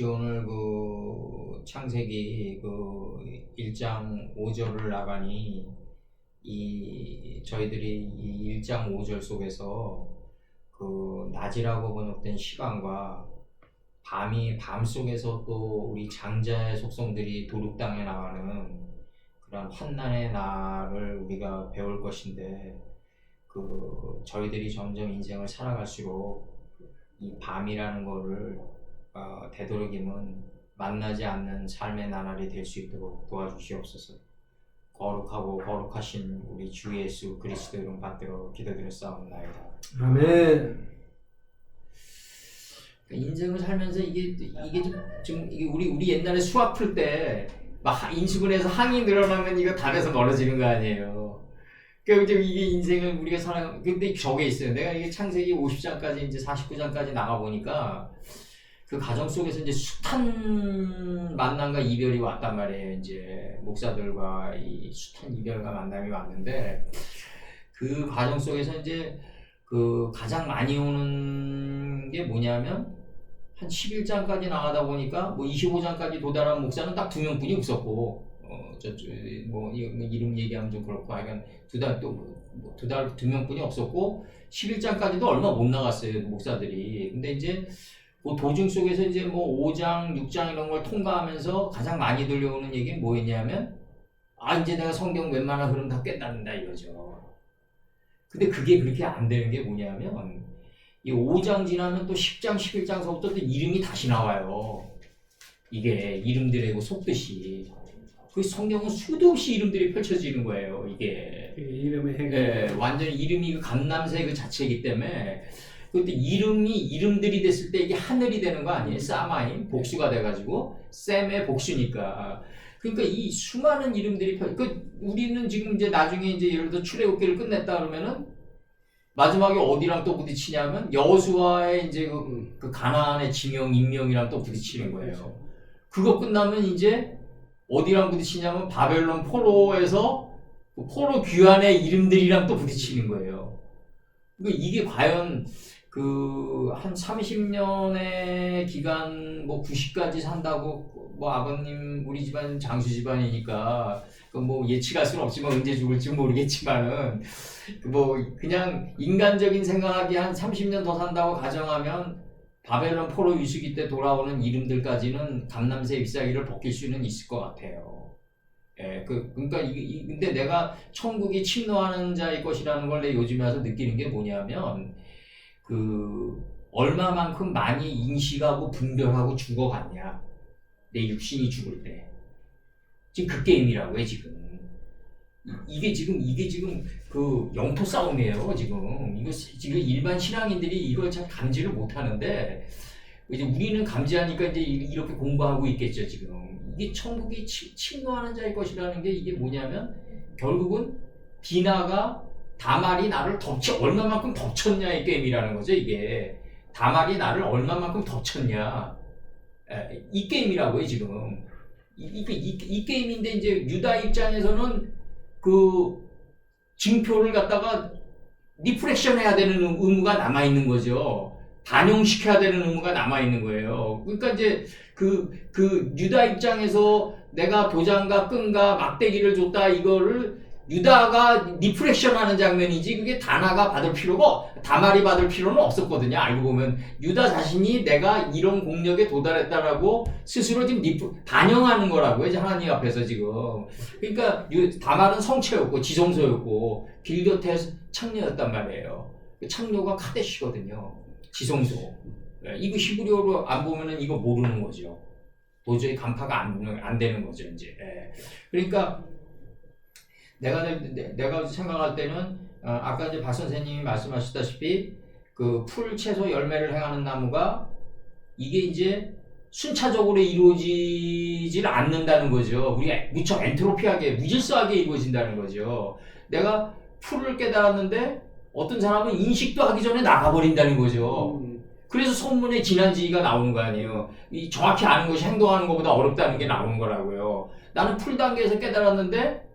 오늘 그 창세기 그 1장 5절을 나가니 이 저희들이 이 1장 5절 속에서 그 낮이라고 번역된 시간과 밤 속에서 또 우리 장자의 속성들이 도륙당해 나가는 그런 환난의 날을 우리가 배울 것인데, 그 저희들이 점점 인생을 살아갈수록 이 밤이라는 거를 되도록이면 만나지 않는 삶의 나날이 될 수 있도록 도와주시옵소서. 거룩하고 거룩하신 우리 주 예수 그리스도 이름 받들어 기도드렸사옵나이다. 아멘. 인생을 살면서 이게 좀 이게 우리 옛날에 수학 풀 때 막 인수분 해서 항이 늘어나면 이거 답에서 멀어지는 거 아니에요. 그러니까 이게 인생을 우리가 살아. 근데 저게 있어요. 내가 이게 창세기 50장까지 이제 49장까지 나가 보니까 그 가정 속에서 이제 숱한 만남과 이별이 왔단 말이에요. 이제 목사들과 이 숱한 이별과 만남이 왔는데, 그 과정 속에서 이제 그 가장 많이 오는 게 뭐냐면 한 11장까지 나가다 보니까 뭐 25장까지 도달한 목사는 딱 2명뿐이 없었고, 저쪽 뭐 이름 얘기하면 좀 그렇고 하여간 두 달 2명뿐이 없었고 11장까지도 얼마 못 나갔어요, 목사들이. 근데 이제 그 도중 속에서 이제 뭐 5장, 6장 이런 걸 통과하면서 가장 많이 들려오는 얘기는 뭐였냐면, 이제 내가 성경 웬만한 흐름 다 깨닫는다 이거죠. 근데 그게 그렇게 안 되는 게 뭐냐면, 이 5장 지나면 또 10장, 11장서부터 또 이름이 다시 나와요. 이게 이름들이고 속듯이. 그 성경은 수도 없이 이름들이 펼쳐지는 거예요, 이게. 이름의 행위. 네, 완전히 이름이 그 감남새 그 자체이기 때문에. 그때 이름들이 됐을 때 이게 하늘이 되는 거 아니에요? 사마임, 복수가 돼가지고 셈의 복수니까. 그러니까 이 수많은 이름들이 우리는 지금 이제 나중에 이제 예를 들어 출애굽기를 끝냈다 그러면은 마지막에 어디랑 또 부딪히냐면 여호수아의 이제 그 가나안의 지명 임명이랑 또 부딪히는 거예요. 그거 끝나면 이제 어디랑 부딪히냐면 바벨론 포로에서 포로 귀환의 이름들이랑 또 부딪히는 거예요. 그러니까 이게 과연 그 한 30년의 기간 뭐 90까지 산다고, 뭐 아버님 우리 집안 장수 집안이니까 그 뭐 예측할 수는 없지만 언제 죽을지 모르겠지만은 뭐 그냥 인간적인 생각하기 한 30년 더 산다고 가정하면 바벨론 포로 위수기 때 돌아오는 이름들까지는 감남새 잎사귀를 벗길 수는 있을 것 같아요. 예, 그러니까 근데 내가 천국이 침노하는 자의 것이라는 걸 내 요즘에 와서 느끼는 게 뭐냐면, 얼마만큼 많이 인식하고 분별하고 죽어갔냐, 내 육신이 죽을 때. 지금 그 게임이라고요, 지금. 이게 지금 그 영토 싸움이에요, 지금. 이거 지금 일반 신앙인들이 이걸 잘 감지를 못 하는데, 이제 우리는 감지하니까 이제 이렇게 공부하고 있겠죠, 지금. 이게 천국이 침노하는 자의 것이라는 게 이게 뭐냐면, 결국은 디나가 다말이 나를 얼마만큼 덮쳤냐의 게임이라는 거죠, 이게. 다말이 나를 얼마만큼 덮쳤냐. 이 게임이라고요, 지금. 이 게임인데, 이제 유다 입장에서는 그 징표를 갖다가 리프렉션 해야 되는 의무가 남아있는 거죠. 반영시켜야 되는 의무가 남아있는 거예요. 그러니까 이제 그 유다 입장에서 내가 도장과 끈과 막대기를 줬다, 이거를 유다가 리프렉션 하는 장면이지, 그게 다말이 받을 필요는 없었거든요. 알고 보면 유다 자신이 내가 이런 공력에 도달했다라고 스스로 지금 반영하는 거라고요, 이제 하나님 앞에서 지금. 그러니까 다말은 성체였고 지성소였고 길곁에 창녀였단 말이에요. 창녀가 카데시거든요, 지성소. 이거 히브리어로 안 보면은 이거 모르는 거죠. 도저히 간파가 안 되는 거죠, 이제. 그러니까 내가 생각할 때는, 아까 이제 박 선생님이 말씀하셨다시피 그 풀, 채소, 열매를 행하는 나무가 이게 이제 순차적으로 이루어지질 않는다는 거죠. 우리가 무척 엔트로피하게, 무질서하게 이루어진다는 거죠. 내가 풀을 깨달았는데 어떤 사람은 인식도 하기 전에 나가버린다는 거죠. 그래서 선문의 진한지가 나오는 거 아니에요. 이 정확히 아는 것이 행동하는 것보다 어렵다는 게 나오는 거라고요. 나는 풀 단계에서 깨달았는데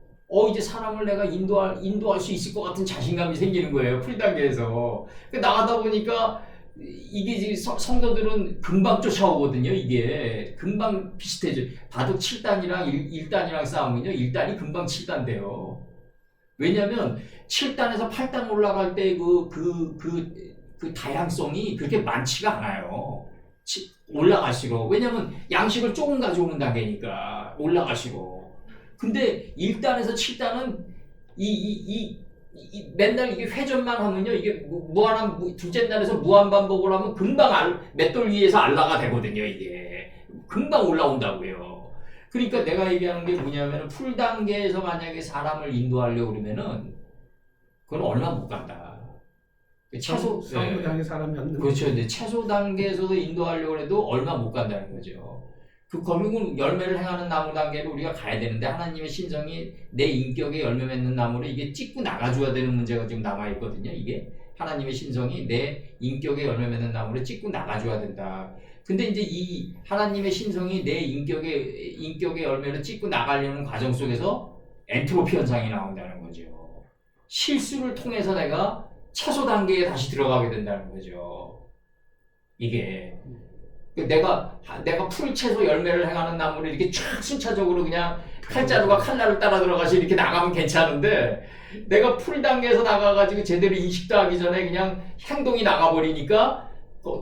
이제 사람을 내가 인도할 수 있을 것 같은 자신감이 생기는 거예요, 풀 단계에서. 나가다 보니까 이게 지금 성도들은 금방 쫓아오거든요. 이게 금방 비슷해져. 바둑 7단이랑 1단이랑 싸우면요. 1단이 금방 7단 돼요. 왜냐면 7단에서 8단 올라갈 때 그 다양성이 그렇게 많지가 않아요. 올라갈수록. 왜냐면 양식을 조금 가져오는 단계니까 올라갈수록. 근데 1단에서 7단은 맨날 이게 회전만 하면요. 이게 둘째 날에서 무한반복을 하면 금방 맷돌 위에서 알라가 되거든요. 이게. 금방 올라온다고요. 그러니까 내가 얘기하는 게 뭐냐면 풀 단계에서 만약에 사람을 인도하려고 그러면은 그건 얼마 못 간다. 최소 성부 단계 사람이 안 그렇죠. 근데 최소 단계에서도 인도하려고 해도 얼마 못 간다는 거죠. 결국은 열매를 행하는 나무 단계로 우리가 가야 되는데 하나님의 신성이 내 인격에 열매 맺는 나무를 이게 찍고 나가줘야 되는 문제가 지금 남아있거든요. 이게 하나님의 신성이 내 인격에 열매 맺는 나무를 찍고 나가줘야 된다. 근데 이제 이 하나님의 신성이 내 인격의 열매를 찍고 나가려는 과정 속에서 엔트로피 현상이 나온다는 거죠. 실수를 통해서 내가 최소 단계에 다시 들어가게 된다는 거죠. 이게 내가 풀 채소 열매를 행하는 나무를 이렇게 쫙 순차적으로 그냥 칼자루가 칼날을 따라 들어가서 이렇게 나가면 괜찮은데 내가 풀 단계에서 나가가지고 제대로 인식도 하기 전에 그냥 행동이 나가버리니까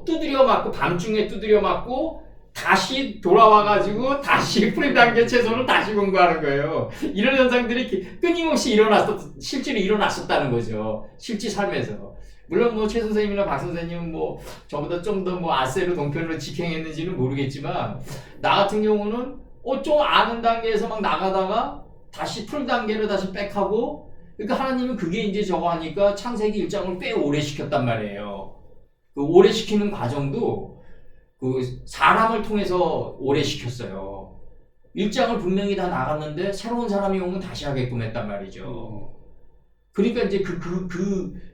두드려 맞고 밤중에 두드려 맞고 다시 돌아와가지고 다시 풀 단계 채소를 다시 공부하는 거예요. 이런 현상들이 끊임없이 실제로 일어났었다는 거죠. 실제 삶에서. 물론 뭐 최 선생님이나 박 선생님은 뭐 저보다 좀 더 뭐 아세르 동편으로 직행했는지는 모르겠지만 나 같은 경우는 좀 아는 단계에서 막 나가다가 다시 풀 단계로 다시 백하고 그러니까 하나님은 그게 이제 저거 하니까 창세기 1장을 꽤 오래 시켰단 말이에요. 그 오래 시키는 과정도 그 사람을 통해서 오래 시켰어요. 1장을 분명히 다 나갔는데 새로운 사람이 오면 다시 하게끔 했단 말이죠. 그러니까 이제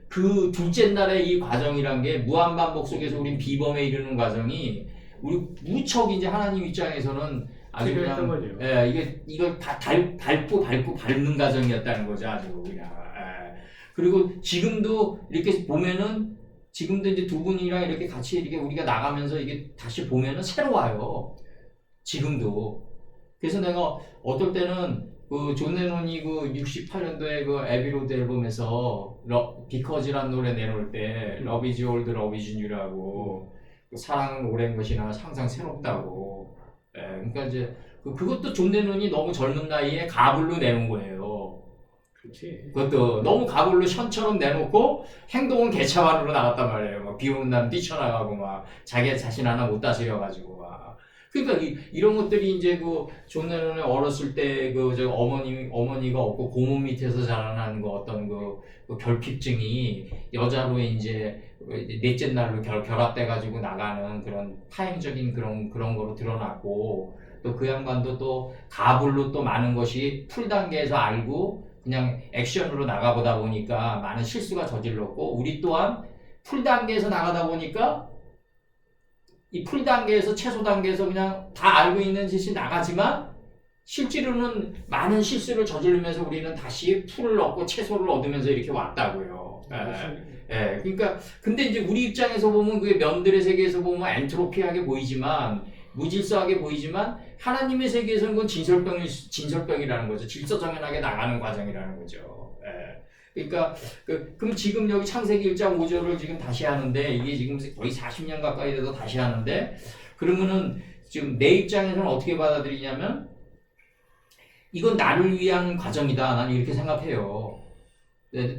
그 둘째 날의 이 과정이란 게 무한반복 속에서 우린 비범에 이르는 과정이 우리 무척 이제 하나님 입장에서는 아주 그냥 이걸 다 밟고 밟는 과정이었다는 거죠. 아주 그냥. 그리고 지금도 이렇게 보면은 지금도 이제 두 분이랑 이렇게 같이 이렇게 우리가 나가면서 이게 다시 보면은 새로워요. 지금도. 그래서 내가 어떨 때는 그 존 레논이 그 68년도에 그 에비로드 앨범에서 비커즈란 노래 내놓을 때 Love is old, love is new라고 사랑은 오랜 것이나 항상 새롭다고. 그러니까 이제 그것도 존 레논이 너무 젊은 나이에 가불로 내놓은 거예요. 그렇지. 그것도 너무 가불로 션처럼 내놓고 행동은 개차반으로 나갔단 말이에요. 막 비 오는 날 뛰쳐나가고 막 자기 자신 하나 못 다스려가지고 막. 그러니까 이런 것들이 이제 그 존 레논의 어렸을 때 저 어머니가 없고 고모 밑에서 자라난 그 어떤 그 결핍증이 여자로 이제 넷째 날로 결합돼 가지고 나가는 그런 타임적인 그런 거로 드러났고 또 그 양반도 또 가불로 또 많은 것이 풀 단계에서 알고 그냥 액션으로 나가보다 보니까 많은 실수가 저질렀고 우리 또한 풀 단계에서 나가다 보니까 이 풀 단계에서 최소 단계에서 그냥 다 알고 있는 짓이 나가지만 실제로는 많은 실수를 저지르면서 우리는 다시 풀을 얻고 채소를 얻으면서 이렇게 왔다고요. 그러니까 근데 이제 우리 입장에서 보면 그 면들의 세계에서 보면 엔트로피하게 보이지만 무질서하게 보이지만 하나님의 세계에서는 그건 진설병이라는 거죠. 질서정연하게 나가는 과정이라는 거죠. 그러니까 그럼 지금 여기 창세기 1장 5절을 지금 다시 하는데 이게 지금 거의 40년 가까이 돼서 다시 하는데 그러면은 지금 내 입장에서는 어떻게 받아들이냐면 이건 나를 위한 과정이다. 나는 이렇게 생각해요.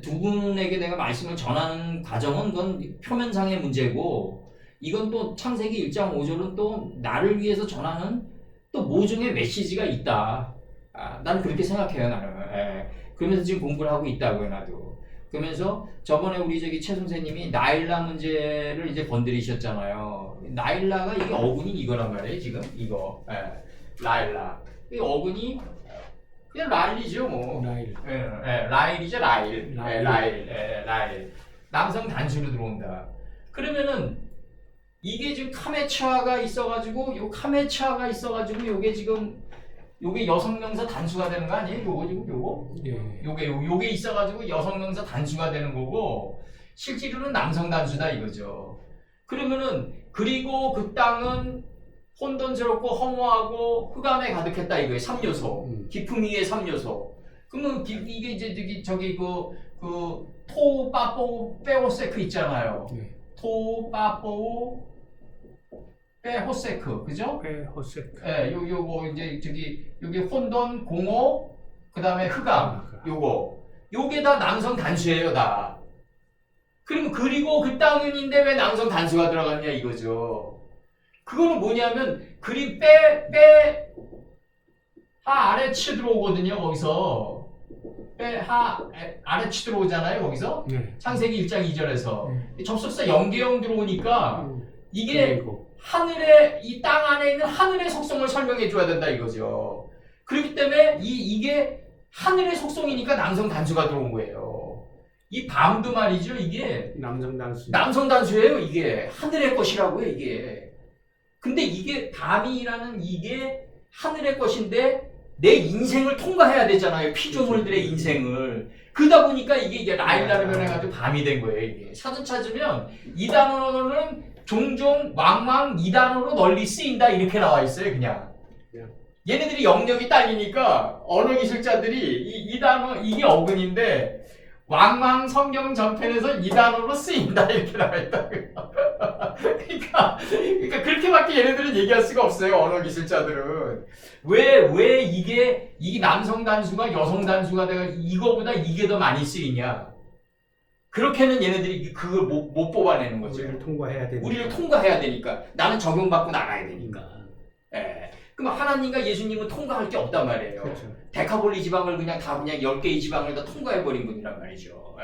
두 분에게 내가 말씀을 전하는 과정은 그건 표면상의 문제고 이건 또 창세기 1장 5절은 또 나를 위해서 전하는 또 모종의 메시지가 있다. 나는 그렇게 생각해요. 나는. 그러면서 지금 공부를 하고 있다고요. 나도. 그러면서 저번에 우리 최 선생님이 나일라 문제를 이제 건드리셨잖아요. 나일라가 이게 어근이 이거란 말이에요. 지금 이거. 나일라. 이 어근이 그냥 라일이죠, 뭐. 라일이죠, 라일. 라일. 남성 단수로 들어온다. 그러면은 이게 지금 카메차가 있어가지고 요게 지금 요게 여성명사 단수가 되는 거 아니에요? 요거 지금 요거? 요게 있어가지고 여성명사 단수가 되는 거고 실제로는 남성 단수다 이거죠. 그러면은 그리고 그 땅은 혼돈스럽고 허무하고 흑암에 가득했다 이거예요. 3요소. 기품 위에 3요소. 그러면 이게 이제 저기 그 토빠뽀 빼호세크 있잖아요. 네. 토빠뽀 빼호세크, 그죠? 호세크. 예, 요거 이제 여기 혼돈, 공허, 그 다음에 흑암, 요게 다 남성 단수예요, 다. 그러면 그리고 그 땅은인데 왜 남성 단수가 들어갔냐 이거죠. 그거는 뭐냐면 하 아래 치 들어오거든요, 거기서. 아래 치 들어오잖아요, 거기서. 네. 창세기 1장 2절에서. 접속사 연계형 들어오니까 이게 그리고 하늘의 이 땅 안에 있는 하늘의 속성을 설명해 줘야 된다 이거죠. 그렇기 때문에 이게 하늘의 속성이니까 남성 단수가 들어온 거예요. 이 밤도 말이죠. 이게 남성 단수. 남성 단수예요. 이게 하늘의 것이라고요. 이게. 근데 이게 밤이라는 이게 하늘의 것인데 내 인생을 통과해야 되잖아요. 피조물들의 인생을. 그러다 보니까 이게 라일라를 변해가지고 밤이 된 거예요. 이게. 사전 찾으면 이 단어는 종종 왕왕 이 단어로 널리 쓰인다 이렇게 나와 있어요. 그냥. 얘네들이 영역이 딸리니까 언어기술자들이 이 단어 이게 어근인데 왕왕 성경 전편에서 이 단어로 쓰인다 이렇게 나와 있다고요. 그러니까 그렇게밖에 얘네들은 얘기할 수가 없어요. 언어기술자들은 왜 이게 남성 단수가 여성 단수가 내가 이거보다 이게 더 많이 쓰이냐? 그렇게는 얘네들이 그걸 못 뽑아내는 거죠. 우리를 통과해야 되니까. 우리를 통과해야 되니까. 나는 적용받고 나가야 되니까. 예. 그럼 하나님과 예수님은 통과할 게 없단 말이에요. 그렇죠. 데카볼리 지방을 그냥 10개의 지방을 다 통과해버린 분이란 말이죠. 예.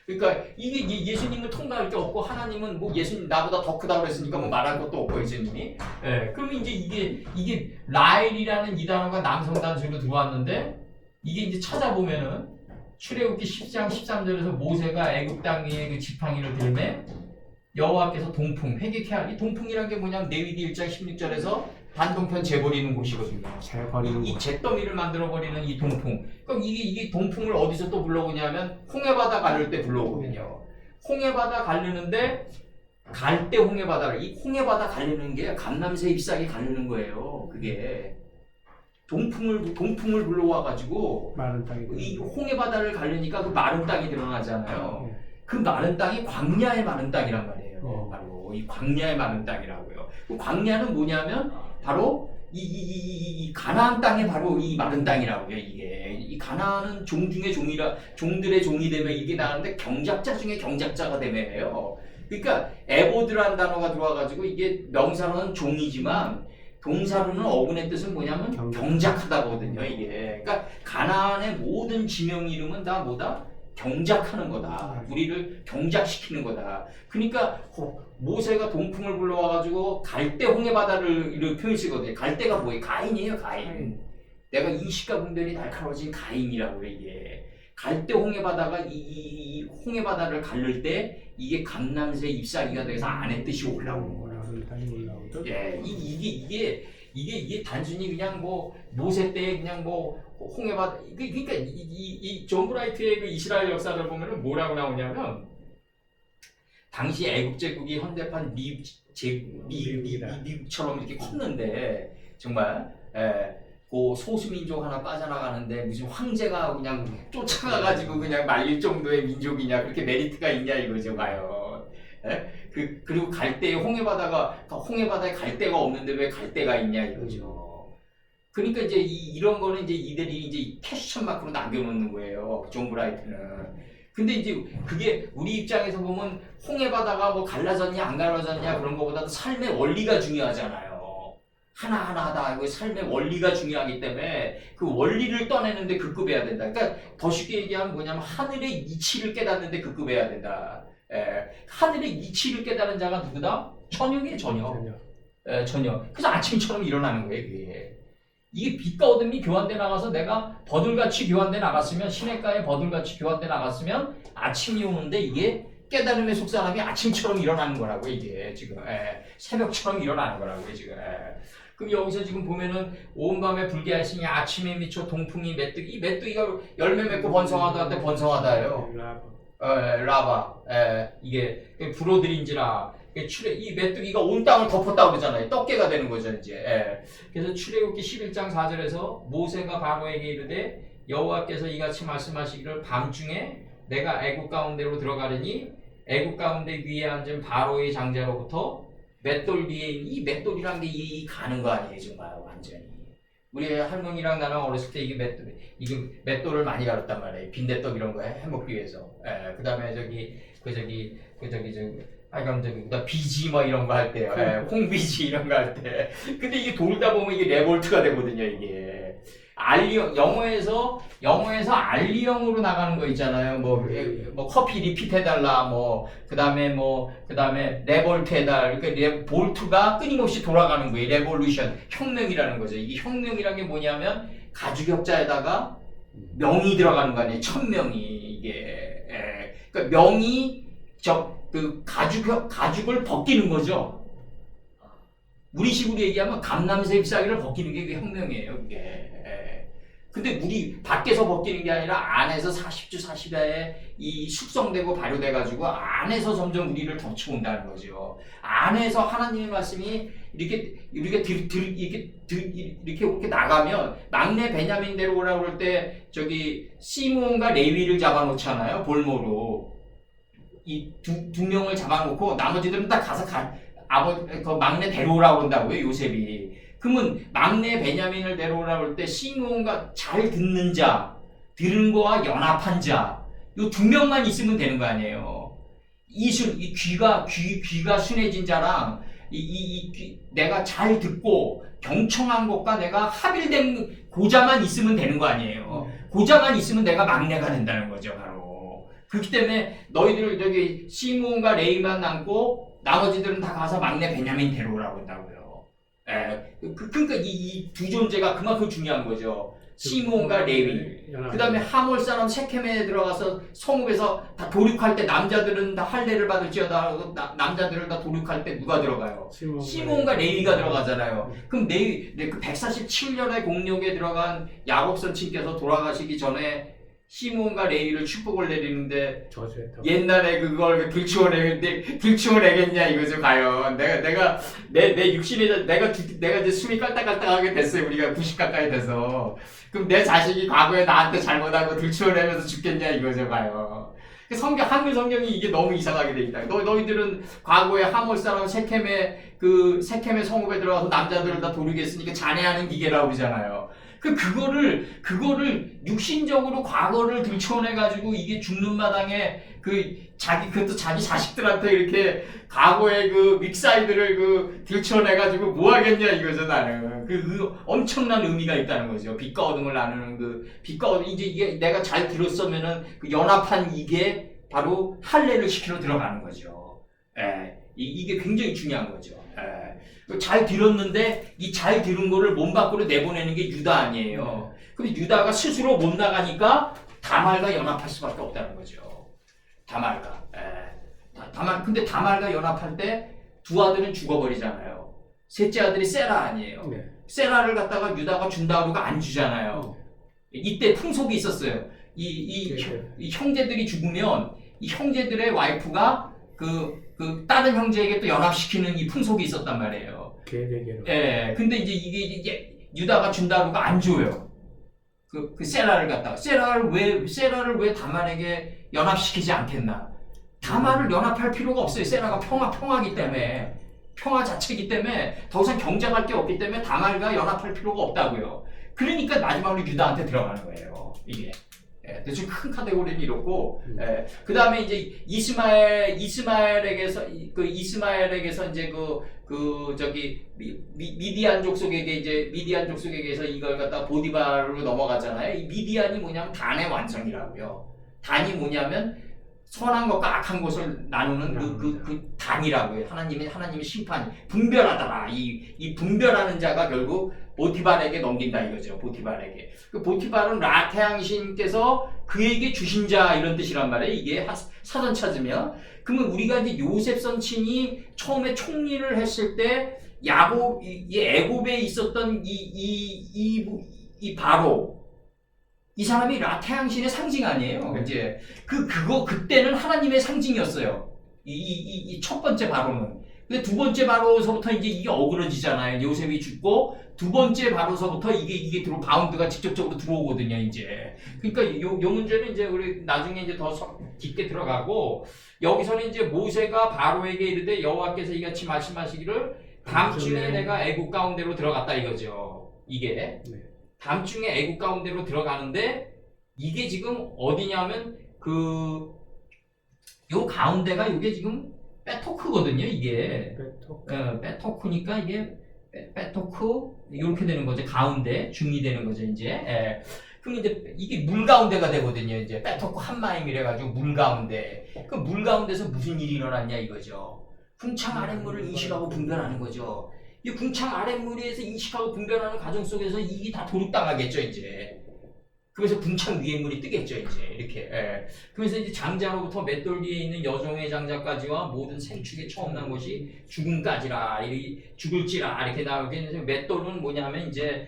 그러니까 이게 예수님은 통과할 게 없고 하나님은 뭐 예수님 나보다 더 크다고 그랬으니까 뭐 말할 것도 없고 예수님이. 예. 그러면 이제 이게 라일이라는 이 단어가 남성 단수로 들어왔는데 이게 이제 찾아보면은 출애굽기 10장 13절에서 모세가 애굽 땅에 그 지팡이를 들매 여호와께서 동풍 회개케 하니 동풍이란 게 뭐냐면 레위기 1장 16절에서 반동편 재버리는 곳이거든요. 재버리는 이 잿더미를 만들어버리는 이 동풍. 그럼 이게 동풍을 어디서 또 불러오냐면 홍해바다 가를 때 불러오거든요. 홍해바다 가르는데 갈 때 홍해바다를 이 홍해바다 가르는 게 감람새 잎사귀 가르는 거예요. 그게 동풍을 불러와가지고 마른 땅이 이 홍해바다를 가르니까 그 마른 땅이 드러나잖아요. 그 마른 땅이 광야의 마른 땅이란 말이에요. 바로 이 광야의 마른 땅이라고요. 그 광야는 뭐냐면 바로 이 가나안 땅에 바로 이 마른 땅이라고요. 이게 이 가나안은 종 중에 종들의 종이 되면 이게 나는데 경작자 중에 경작자가 되면요. 그러니까 에보드라는 단어가 들어와가지고 이게 명사로는 종이지만 동사로는 어근의 뜻은 뭐냐면 경작하다거든요. 이게 그러니까 가나안의 모든 지명 이름은 다 뭐다? 경작하는 거다. 우리를 경작시키는 거다. 그러니까 모세가 동풍을 불러와가지고 갈대 홍해바다를 표현시거든요. 갈대가 뭐예요? 가인이에요. 가인. 내가 인식과 분별이 날카로워진 가인이라고요. 이게 갈대 홍해바다가 이 홍해바다를 가를 때 이게 감람새 잎사귀가 돼서 안의 뜻이 올라오는 거예요. 예, 이게 단순히 그냥 뭐 모세 때 그냥 뭐 홍해바다 그러니까 이 존 브라이트의 그 이스라엘 역사를 보면은 뭐라고 나오냐면 당시 애국 제국이 현대판 미국처럼 이렇게 컸는데 정말 그 소수민족 하나 빠져나가는데 무슨 황제가 그냥 쫓아가가지고 그냥 말릴 정도의 민족이냐 그렇게 메리트가 있냐 이거죠 과연. 그리고 갈대에 홍해바다에 갈대가 없는데 왜 갈대가 있냐 이거죠. 그러니까 이제 이런 거는 이제 이들이 이제 캐시천 마크로 남겨놓는 거예요. 존 브라이트는. 근데 이제 그게 우리 입장에서 보면 홍해바다가 뭐 갈라졌냐 안 갈라졌냐 그런 거보다도 삶의 원리가 중요하잖아요. 하나하나 다 삶의 원리가 중요하기 때문에 그 원리를 떠내는데 급급해야 된다. 그러니까 더 쉽게 얘기하면 뭐냐면 하늘의 이치를 깨닫는데 급급해야 된다. 하늘의 이치를 깨달은 자가 누구다? 천역이에요. 천역. 그래서 아침처럼 일어나는 거예요. 이게 빛과 어둠이 교환돼 나가서 내가 버들같이 교환돼 나갔으면 시냇가에 버들같이 교환돼 나갔으면 아침이 오는데 이게 깨달음의 속사람이 아침처럼 일어나는 거라고 이게 지금 새벽처럼 일어나는 거라고요 지금. 그럼 여기서 지금 보면은 온 밤에 불개하시니 아침에 미쳐 동풍이 메뚜기 이 메뚜기가 열매 맺고 번성하다한테 번성하다예요. 라바 이게 불어들인지라 이 메뚜기가 온 땅을 덮었다 그러잖아요. 떡게가 되는 거죠 이제. 예. 그래서 출애굽기 11장 4절에서 모세가 바로에게 이르되 여호와께서 이같이 말씀하시기를 밤중에 내가 애굽 가운데로 들어가려니 애굽 가운데 위에 앉은 바로의 장자로부터 맷돌 위에 있는 이 맷돌이란 게 이 가는 거 아니에요 정말 완전히. 우리 할머니랑 나랑 어렸을 때 이게 맷돌을 많이 갈았단 말이에요. 빈대떡 이런 거 해먹기 위해서. 예. 그다음에 하여간 그다음 비지 뭐 이런 거 할 때요. 예. 콩비지 이런 거 할 때. 근데 이게 돌다 보면 이게 레볼트가 되거든요 이게. 영어에서 알리형으로 나가는 거 있잖아요. 뭐 커피 리핏 해달라, 그다음에 레볼트 해달. 그러니까 볼트가 끊임없이 돌아가는 거예요. 레볼루션, 혁명이라는 거죠. 이 혁명이라는 게 뭐냐면 가주격자에다가 명이 들어가는 거 아니에요. 천명이 이게. 그러니까 명이 가죽을 벗기는 거죠. 우리 식으로 얘기하면 감남새 잎사귀를 벗기는 게 혁명이에요. 그게. 근데 우리 밖에서 벗기는 게 아니라 안에서 40주 40야에 이 숙성되고 발효돼가지고 안에서 점점 우리를 덮쳐온다는 거죠. 안에서 하나님의 말씀이 이렇게 나가면 막내 베냐민 데려오라고 그럴 때 시므온과 레위를 잡아놓잖아요. 볼모로. 이 두 명을 잡아놓고 나머지들은 다 가서 그 막내 데려오라고 그런다고요. 요셉이. 그러면 막내 베냐민을 데려오라고 할 때 시므온과 잘 듣는 자, 들은 거와 연합한 자, 요 두 명만 있으면 되는 거 아니에요. 이 귀가 순해진 자랑 내가 잘 듣고 경청한 것과 내가 합일된 고자만 있으면 되는 거 아니에요. 고자만 있으면 내가 막내가 된다는 거죠, 바로. 그렇기 때문에 너희들 시므온과 레위만 남고 나머지들은 다 가서 막내 베냐민 데려오라고 한다고요. 그러니까 이 두 존재가 그만큼 중요한 거죠. 시므온과 레위. 그 다음에 하몰 사람 세켐에 들어가서 성읍에서 다 도륙할 때 남자들은 다 할례를 받을지어다 남자들을 다 도륙할 때 누가 들어가요? 시므온과 레위가 들어가잖아요. 그럼 그 147년의 공력에 들어간 야곱 선친께서 돌아가시기 전에 시므온과 레위를 축복을 내리는데 옛날에 그걸 들추어내겠냐 이거죠. 과연 내 육신에 내가 이제 숨이 깔딱깔딱하게 됐어요. 우리가 90 가까이 돼서 그럼 내 자식이 과거에 나한테 잘못하고 들추어내면서 죽겠냐 이거죠. 과연 한글 성경이 이게 너무 이상하게 돼 있다. 너희들은 과거에 하몰 사람 세켐의 성읍에 들어가서 남자들을 다 도륙했으니까 잔해하는 기계라고 그러잖아요. 그거를 육신적으로 과거를 들춰내가지고 이게 죽는 마당에 그것도 자기 자식들한테 이렇게 과거의 그 믹사이드를 들춰내가지고 뭐 하겠냐 이거죠, 나는. 엄청난 의미가 있다는 거죠. 빛과 어둠을 나누는 빛과 어둠, 이제 이게 내가 잘 들었으면은 연합한 이게 바로 할례를 시키러 들어가는 거죠. 이게 굉장히 중요한 거죠. 잘 들었는데 이 잘 들은 거를 몸 밖으로 내보내는 게 유다 아니에요. 근데 유다가 스스로 못 나가니까 다말과 연합할 수밖에 없다는 거죠. 다말과. 근데 다말과 연합할 때 두 아들은 죽어버리잖아요. 셋째 아들이 세라 아니에요. 세라를 갖다가 유다가 준다 그러고 안 주잖아요. 이때 풍속이 있었어요. 이 형제들이 죽으면 이 형제들의 와이프가 다른 형제에게 또 연합시키는 이 풍속이 있었단 말이에요. 근데 이게 유다가 준다 그러고 안 줘요. 그 세라를 갖다가 세라를 왜 다말에게 연합시키지 않겠나? 다말을 연합할 필요가 없어요. 세라가 평화기 때문에 평화 자체이기 때문에 더 이상 경쟁할 게 없기 때문에 다말과 연합할 필요가 없다고요. 그러니까 마지막으로 유다한테 들어가는 거예요. 이게. 대충 큰 카테고리는 이렇고, 그 다음에 이제 이스마엘에게서 이제 미디안 족속에게서 이걸 갖다 보디발로 넘어가잖아요. 이 미디안이 뭐냐면 단의 완성이라고요. 단이 뭐냐면 선한 것과 악한 것을 나누는 그 단이라고요. 하나님의 심판, 분별하더라. 이 분별하는 자가 결국 보티발에게 넘긴다 이거죠. 보티발에게. 보티발은 라태양신께서 그에게 주신 자 이런 뜻이란 말이에요. 이게 사전 찾으면. 그러면 우리가 이제 요셉 선친이 처음에 총리를 했을 때 애굽에 있었던 이 바로 이 사람이 라태양신의 상징 아니에요. 이제 그때는 하나님의 상징이었어요. 이 첫 번째 바로는. 근데 두 번째 바로서부터 이제 이게 어그러지잖아요. 요셉이 죽고 두 번째 바로서부터 이게 바운드가 직접적으로 들어오거든요. 이제 그러니까 요 문제는 이제 우리 나중에 이제 더 깊게 들어가고 여기서는 이제 모세가 바로에게 이르되 여호와께서 이같이 말씀하시기를 다음 주에 내가 애국 가운데로 들어갔다 이거죠. 이게 네. 다음 주에 애국 가운데로 들어가는데 이게 지금 어디냐면 요 가운데가 요게 지금 빼토크거든요. 이게 빼토크니까 이게 빼토크 이렇게 되는 거죠. 가운데 중이 되는 거죠. 이제 그럼 이제 이게 물 가운데가 되거든요. 이제 빼토크 한마임이래 가지고 물 가운데 그 물 가운데서 무슨 일이 일어났냐 이거죠. 궁창 아랫물을 인식하고 분별하는 거죠. 이 궁창 아랫물에서 인식하고 분별하는 과정 속에서 이게 다 도륙당하겠죠. 이제 그래서 궁창 위에 물이 뜨겠죠. 이제 이렇게 그래서 이제 장자로부터 맷돌 뒤에 있는 여종의 장자까지와 모든 생축에 처음 난 것이 죽음까지라 죽을지라 이렇게 나오게 맷돌은 뭐냐면 이제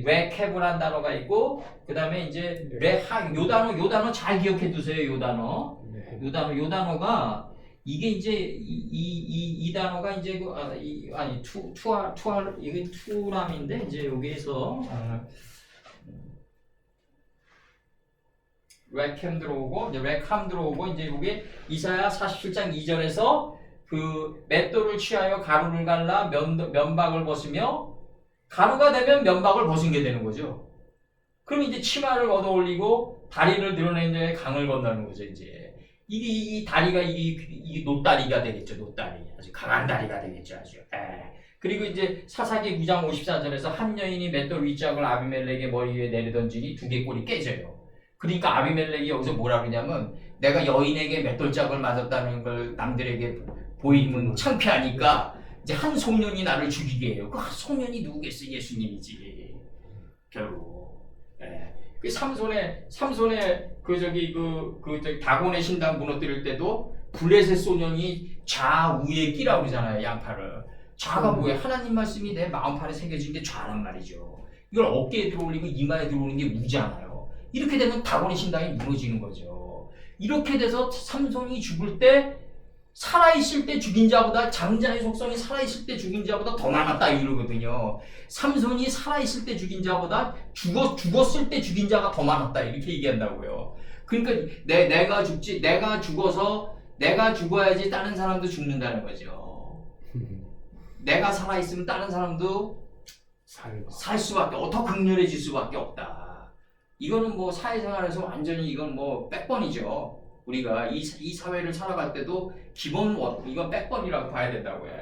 레캡이라는 단어가 있고 그 다음에 이제 요 단어 잘 기억해 두세요. 요 단어가 이게 이제 이 단어가 이제 이게 투람인데 이제 여기에서 레캠 들어오고 이제 레캄 들어오고 이제 이게 이사야 47장 2절에서 그 맷돌을 취하여 가루를 갈라 면박을 벗으며 가루가 되면 면박을 벗은 게 되는 거죠. 그럼 이제 치마를 걷어 올리고 다리를 드러낸 자의 강을 건너는 거죠. 이제 이 다리가 이게 노다리가 되겠죠. 노다리 아주 강한 다리가 되겠죠. 아주. 그리고 이제 사사기 9장 54절에서 한 여인이 맷돌 윗짝을 아비멜렉의 머리 위에 내리던지니 두 개 꼴이 깨져요. 그러니까 아비멜렉이 여기서 뭐라 그러냐면 내가 여인에게 맷돌짝을 맞았다는 걸 남들에게 보이면 창피하니까 이제 한 소년이 나를 죽이게 해요. 그 한 소년이 누구겠어? 예수님이지. 결국. 그 삼손의 다곤의 신당 무너뜨릴 때도 블레셋 소년이 좌우에 끼라고 그러잖아요. 양팔을. 좌가 뭐예요? 하나님 말씀이 내 마음판에 새겨진 게 좌란 말이죠. 이걸 어깨에 들어올리고 이마에 들어오는 게 우잖아요. 이렇게 되면 다곤의 신당이 무너지는 거죠. 이렇게 돼서 삼손이 죽을 때 살아있을 때 죽인 자보다 장자의 속성이 살아있을 때 죽인 자보다 더 많았다 이러거든요. 삼손이 살아있을 때 죽인 자보다 죽었을 때 죽인 자가 더 많았다 이렇게 얘기한다고요. 그러니까 내가 죽어야지 다른 사람도 죽는다는 거죠. 내가 살아있으면 다른 사람도 살 수밖에 더 극렬해질 수밖에 없다. 이거는 뭐 사회생활에서 완전히 이건 뭐 백번이죠. 우리가 이 사회를 살아갈 때도 기본 이건 백번이라고 봐야 된다고 해.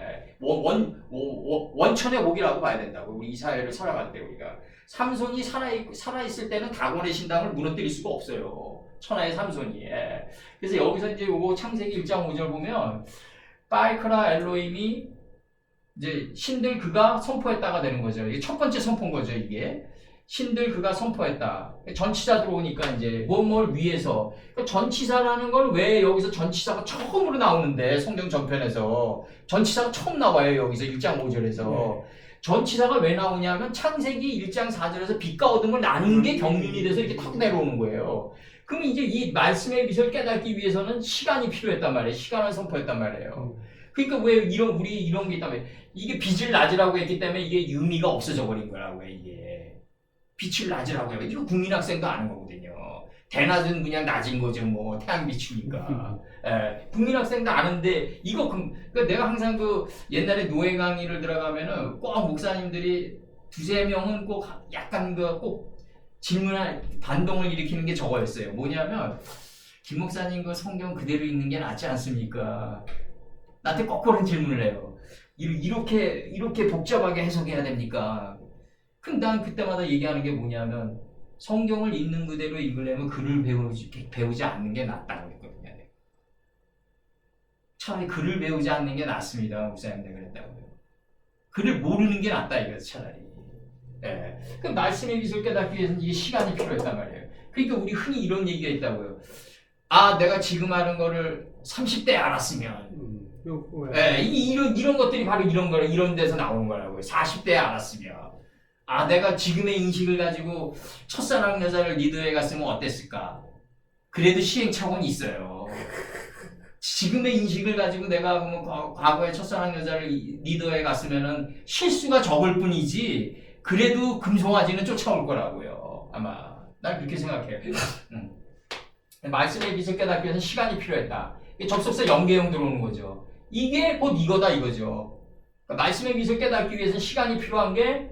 원천의 목이라고 봐야 된다고. 우리 이 사회를 살아갈 때 우리가 삼손이 살아있을 때는 다곤의 신당을 무너뜨릴 수가 없어요. 천하의 삼손이. 그래서 여기서 이제 요거 창세기 1장 5절 보면 파이크라 엘로힘이 이제 신들 그가 선포했다가 되는 거죠. 이게 첫 번째 선포인 거죠. 이게 신들 그가 선포했다. 전치사 들어오니까 이제 뭘 위해서 전치사라는 걸 왜 여기서 전치사가 처음으로 나오는데 성경 전편에서 전치사가 처음 나와요. 여기서 1장 5절에서 전치사가 왜 나오냐면 창세기 1장 4절에서 빛과 어둠을 나눈 게 경륜이 돼서 이렇게 탁 내려오는 거예요. 그럼 이제 이 말씀의 빛을 깨닫기 위해서는 시간이 필요했단 말이에요. 시간을 선포했단 말이에요. 그러니까 왜 우리 이런 게 있다면 이게 빛을 낮으라고 했기 때문에 이게 의미가 없어져 버린 거라고 해. 이게 빛을 낮으라고 해요. 이거 국민학생도 아는 거거든요. 대낮은 그냥 낮은 거죠. 뭐 태양 비추니까. 국민학생도 아는데 이거 그러니까 내가 항상 옛날에 노예 강의를 들어가면은 꼭 목사님들이 두세 명은 꼭 약간 꼭 질문할 반동을 일으키는 게 저거였어요. 뭐냐면 김 목사님 그 성경 그대로 읽는 게 낫지 않습니까? 나한테 꼭 그런 질문을 해요. 이렇게 복잡하게 해석해야 됩니까? 그럼 난 그때마다 얘기하는 게 뭐냐면 성경을 있는 그대로 읽으려면 글을 배우지 않는 게 낫다고 했거든요. 차라리 글을 배우지 않는 게 낫습니다. 목사님들 그랬다고요. 글을 모르는 게 낫다 이거죠. 차라리. 그 말씀의 빛을 깨닫기 위해서는 이게 시간이 필요했단 말이에요. 그러니까 우리 흔히 이런 얘기가 있다고요. 아 내가 지금 하는 거를 30대에 알았으면 이런 것들이 바로 이런 데서 나오는 거라고요. 40대에 알았으면 아 내가 지금의 인식을 가지고 첫사랑 여자를 리더해 갔으면 어땠을까? 그래도 시행착오는 있어요. 지금의 인식을 가지고 내가 뭐 과거에 첫사랑 여자를 리더에 갔으면은 실수가 적을 뿐이지 그래도 금송아지는 쫓아올 거라고요. 아마 난 그렇게 생각해요. 말씀의 빛을 깨닫기 위해서 시간이 필요했다. 접속사 연계형 들어오는 거죠. 이게 곧 이거다 이거죠. 그러니까 말씀의 빛을 깨닫기 위해서 시간이 필요한 게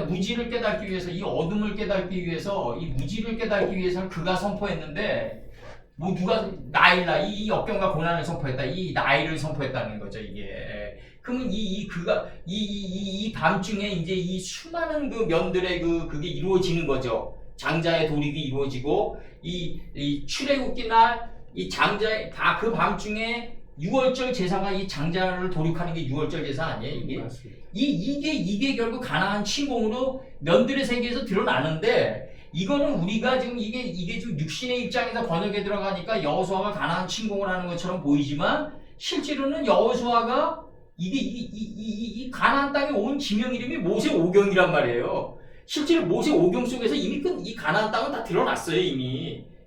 무지를 깨닫기 위해서 이 어둠을 깨닫기 위해서 이 무지를 깨닫기 위해서 그가 선포했는데 뭐 누가 나일라 이 역경과 고난을 선포했다 이 나일을 선포했다는 거죠 이게. 그러면 이 밤중에 이제 이 수많은 그 면들의 그게 이루어지는 거죠. 장자의 돌입이 이루어지고 이 출애굽기 날 이 장자의 다 그 밤중에 6월절 제사가 이 장자를 돌입하는 게 6월절 제사 아니에요 이게? 맞습니다. 이게 결국 가나안 침공으로 면들의 세계에서 드러나는데 이거는 우리가 지금 이게 지금 육신의 입장에서 번역에 들어가니까 여호수아가 가나안 침공을 하는 것처럼 보이지만 실제로는 여호수아가 이 가나안 땅에 온 지명 이름이 모세 오경이란 말이에요. 실제로 모세 오경 속에서 이미 이 가나안 땅은 다 드러났어요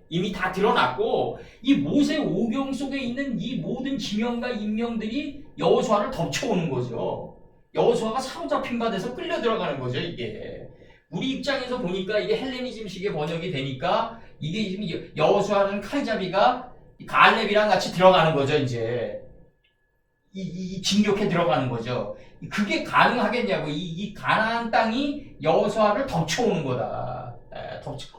이미 다 드러났고 이 모세 오경 속에 있는 이 모든 지명과 인명들이 여호수아를 덮쳐오는 거죠. 여호수아가 사로잡힌 바 돼서 끌려 들어가는 거죠 이게. 우리 입장에서 보니까 이게 헬레니즘식의 번역이 되니까 이게 지금 여호수아라는 칼잡이가 갈렙이랑 같이 들어가는 거죠 이제. 이 진격해 들어가는 거죠. 그게 가능하겠냐고. 이 가나안 땅이 여호수아를 덮쳐오는 거다.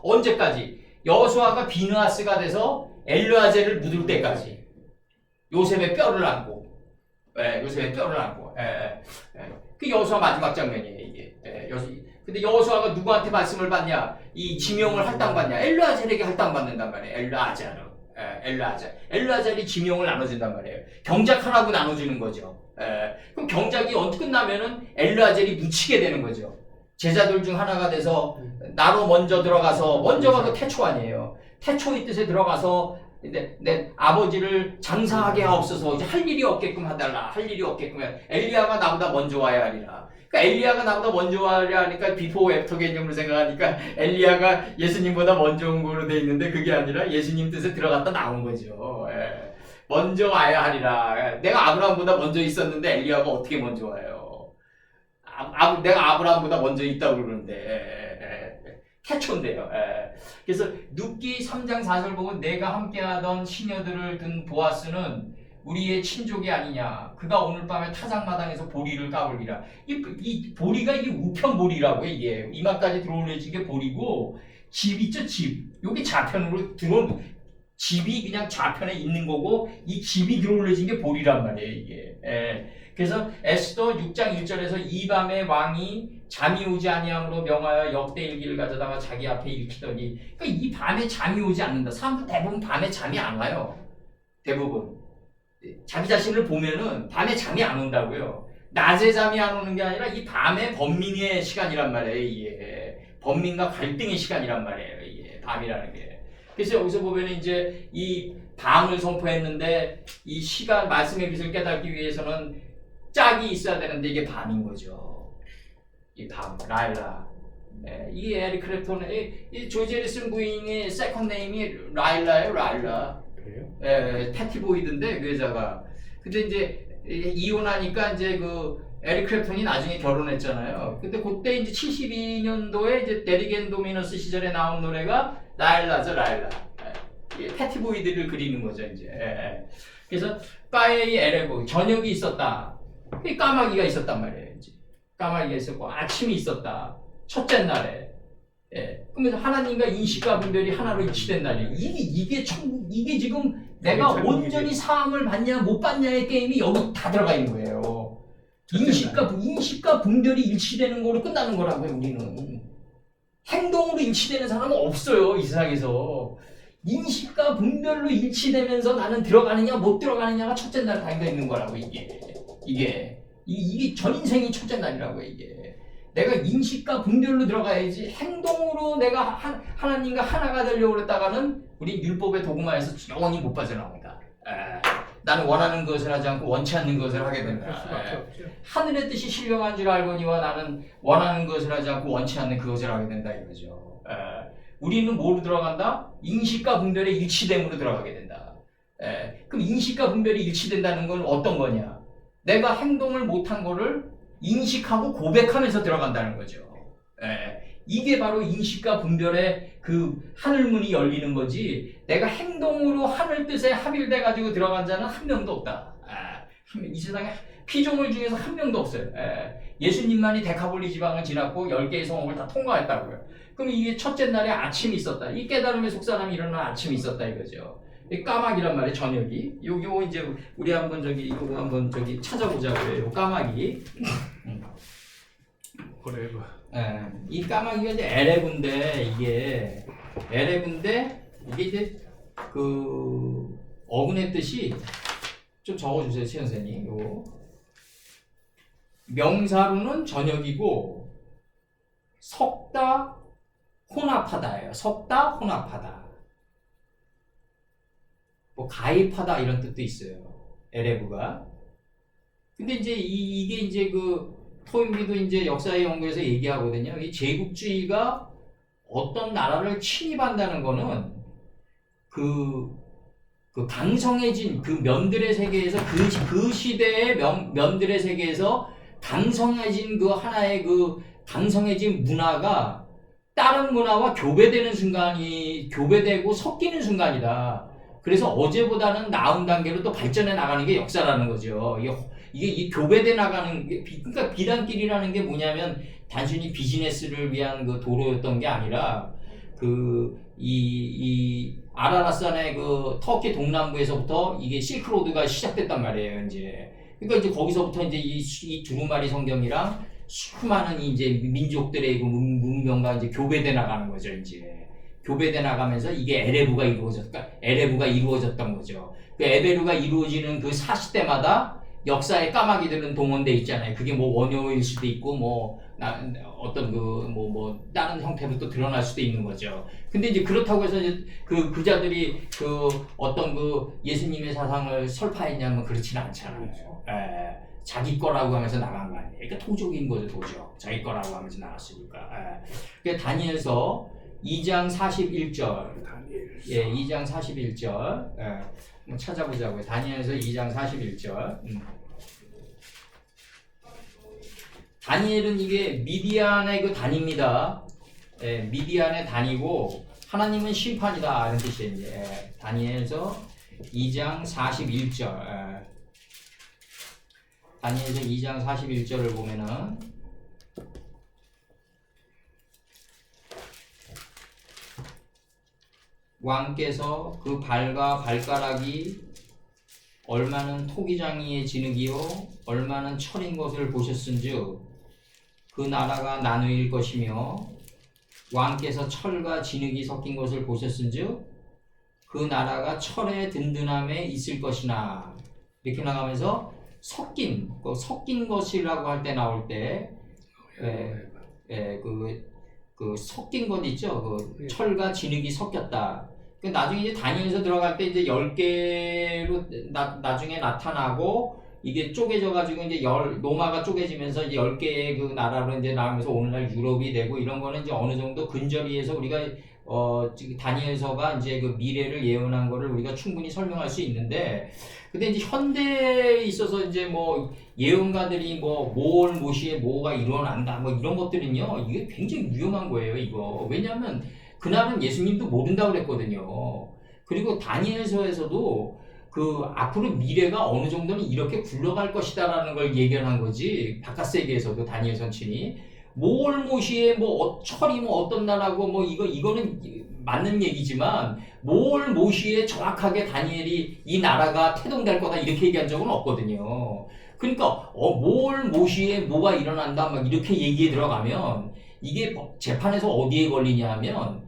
언제까지? 여호수아가 비느하스가 돼서 엘르아젤을 묻을 때까지. 요셉의 뼈를 안고. 요셉의 뼈를 안고. 그 여호수아 마지막 장면이에요 이게. 근데 여호수아가 누구한테 말씀을 받냐? 이 지명을 할당받냐? 엘르아젤에게 할당받는단 말이에요. 엘르아젤이 지명을 나눠준단 말이에요. 경작하라고 나눠주는 거죠. 그럼 경작이 어떻게 끝나면은 엘르아젤이 묻히게 되는 거죠. 제자들 중 하나가 돼서 나로 먼저가 그 태초 아니에요. 태초의 뜻에 들어가서 내 아버지를 장사하게 하옵소서. 이제 할 일이 없게끔 해달라. 할 일이 없게끔 해. 엘리야가 나보다 먼저 와야 하리라. 그러니까 엘리야가 나보다 먼저 와야 하니까 비포 애프터 개념으로 생각하니까 엘리야가 예수님보다 먼저 온 거로 돼 있는데 그게 아니라 예수님 뜻에 들어갔다 나온 거죠. 먼저 와야 하리라. 내가 아브라함보다 먼저 있었는데 엘리야가 어떻게 먼저 와요? 내가 아브라함보다 먼저 있다고 그러는데 태초인데요. 그래서 룻기 3장 4절 보면 내가 함께하던 시녀들을 든 보아스는 우리의 친족이 아니냐. 그가 오늘 밤에 타작마당에서 보리를 까불리라. 이 보리가 이게 우편보리라고요. 이게 이마까지 들어올려진 게 보리고 집 있죠 집. 여기 좌편으로 들어온 집이 그냥 좌편에 있는 거고 이 집이 들어올려진 게 보리란 말이에요 이게. 그래서 에스더 6장 1절에서 이 밤에 왕이 잠이 오지 아니함으로 명하여 역대일기를 가져다가 자기 앞에 읽히더니 그러니까 이 밤에 잠이 오지 않는다. 사람들 대부분 밤에 잠이 안 와요. 대부분 자기 자신을 보면은 밤에 잠이 안 온다고요. 낮에 잠이 안 오는 게 아니라 이 밤에 번민의 시간이란 말이에요. 이게 번민과 갈등의 시간이란 말이에요. 이게 밤이라는 게. 그래서 여기서 보면은 이제 이 밤을 선포했는데 이 시간 말씀의 빛을 깨닫기 위해서는 짝이 있어야 되는데 이게 밤인 거죠. 이 밤, 라일라. 이 에릭 크랩톤의 이 조지 해리슨 부인의 세컨 네임이 라일라예요, 라일라. 그래요? 패티 보이드인데 그 여자가. 근데 이제 이혼하니까 이제 그 에릭 크랩톤이 나중에 결혼했잖아요. 근데 그때 이제 72년도에 이제 데리겐 도미너스 시절에 나온 노래가 라일라죠, 라일라. 패티 보이드를 그리는 거죠, 이제. 그래서 파에이 에레고 저녁이 있었다. 까마귀가 있었단 말이에요. 이제. 까마귀가 있었고 아침이 있었다. 첫째 날에. 그러면서 하나님과 인식과 분별이 하나로 일치된 날이에요. 이게 지금 내가 온전히 사함을 받냐 못 받냐의 게임이 여기 다 들어가 있는 거예요. 인식과 분별이 일치되는 거로 끝나는 거라고요. 우리는 행동으로 일치되는 사람은 없어요. 이 세상에서. 인식과 분별로 일치되면서 나는 들어가느냐 못 들어가느냐가 첫째 날 달려 있는 거라고 이게 전 인생이 첫째 날이라고요. 이게 내가 인식과 분별로 들어가야지 행동으로 내가 하나님과 하나가 되려고 그랬다가는 우리 율법의 도구마에서 영원히 못 빠져나옵니다. 나는 원하는 것을 하지 않고 원치 않는 것을 하게 된다. 하늘의 뜻이 신령한 줄 알거니와 나는 원하는 것을 하지 않고 원치 않는 그것을 하게 된다 이거죠. 우리는 뭐로 들어간다? 인식과 분별의 일치됨으로 들어가게 된다. 그럼 인식과 분별이 일치된다는 건 어떤 거냐? 내가 행동을 못한 거를 인식하고 고백하면서 들어간다는 거죠. 이게 바로 인식과 분별의 그 하늘문이 열리는 거지. 내가 행동으로 하늘 뜻에 합일돼 가지고 들어간 자는 한 명도 없다. 이 세상에 피조물 중에서 한 명도 없어요. 예수님만이 데카볼리 지방을 지났고 10개의 성읍을 다 통과했다고요. 그럼 이게 첫째 날에 아침이 있었다. 이 깨달음의 속사람이 일어난 아침이 있었다 이거죠. 이 까마귀란 말이에요, 저녁이. 요거 이제 우리 한번 요거 한번 찾아보자고요. 요 까마귀. 그래도 이 까마귀가 이제 에레브인데 이게 이제 그 어근의 뜻이 좀 적어주세요, 최 선생님. 요거 명사로는 저녁이고 석다 혼합하다예요. 석다 혼합하다. 뭐 가입하다 이런 뜻도 있어요. 에레브가. 근데 이제 이게 이제 그 토인비도 이제 역사의 연구에서 얘기하거든요. 이 제국주의가 어떤 나라를 침입한다는 거는 그 강성해진 그 면들의 세계에서 그 시대의 면들의 세계에서 강성해진 그 하나의 그 강성해진 문화가 다른 문화와 교배되고 섞이는 순간이다. 그래서 어제보다는 나은 단계로 또 발전해 나가는 게 역사라는 거죠. 이게 교배돼 나가는 게, 그러니까 비단길이라는 게 뭐냐면 단순히 비즈니스를 위한 그 도로였던 게 아니라 이 아라라산의 그 터키 동남부에서부터 이게 실크로드가 시작됐단 말이에요. 이제 그러니까 이제 거기서부터 이제 이 두루마리 성경이랑 수많은 이제 민족들의 그 문명과 이제 교배돼 나가는 거죠. 이제 교배돼 나가면서 이게 에레브가 이루어졌던 거죠. 그 에베르가 이루어지는 그 40대마다 역사의 까마귀들은 동원돼 있잖아요. 그게 뭐 원효일 수도 있고 뭐 어떤 다른 형태로 또 드러날 수도 있는 거죠. 근데 이제 그렇다고 해서 이제 그자들이 어떤 예수님의 사상을 설파했냐면 그렇지는 않잖아요. 자기 거라고 하면서 나간 거 아니에요. 그러니까 토족인 거죠, 토족. 자기 거라고 하면서 나갔으니까. 그러니까 다니엘서 2장 41절. 예, 2장 41절. 한번 찾아보자고요. 다니엘서 2장 41절. 다니엘은 이게 미디안의 그 단입니다. 예, 미디안의 단이고 하나님은 심판이다 이런 뜻이에요. 예, 다니엘서 2장 41절. 다니엘서 2장 41절을 보면은 왕께서 그 발과 발가락이 얼마는 토기장이의 진흙이요 얼마는 철인 것을 보셨은즉 그 나라가 나누일 것이며 왕께서 철과 진흙이 섞인 것을 보셨은즉 그 나라가 철의 든든함에 있을 것이나 이렇게 나가면서 섞인 것이라고 할 때 나올 때 섞인 것 있죠. 철과 진흙이 섞였다. 나중에 이제 다니엘서 들어갈 때 이제 10개로 나중에 나타나고 이게 쪼개져가지고 이제 로마가 쪼개지면서 이제 10개의 그 나라로 이제 나오면서 오늘날 유럽이 되고 이런 거는 이제 어느 정도 근저리에서 우리가 지금 다니엘서가 이제 그 미래를 예언한 거를 우리가 충분히 설명할 수 있는데 근데 이제 현대에 있어서 이제 뭐 예언가들이 모월 모시에 뭐가 일어난다 뭐 이런 것들은요 이게 굉장히 위험한 거예요 이거 왜냐하면 그날은 예수님도 모른다고 그랬거든요. 그리고 다니엘서에서도 앞으로 미래가 어느 정도는 이렇게 굴러갈 것이다라는 걸 예견한 거지 바깥 세계에서도 다니엘 선친이 모월 모시에 철이 어떤 나라고 이거는 맞는 얘기지만 모월 모시에 정확하게 다니엘이 이 나라가 태동될 거다 이렇게 얘기한 적은 없거든요. 그러니까 모월 모시에 뭐가 일어난다 막 이렇게 얘기에 들어가면 이게 재판에서 어디에 걸리냐 하면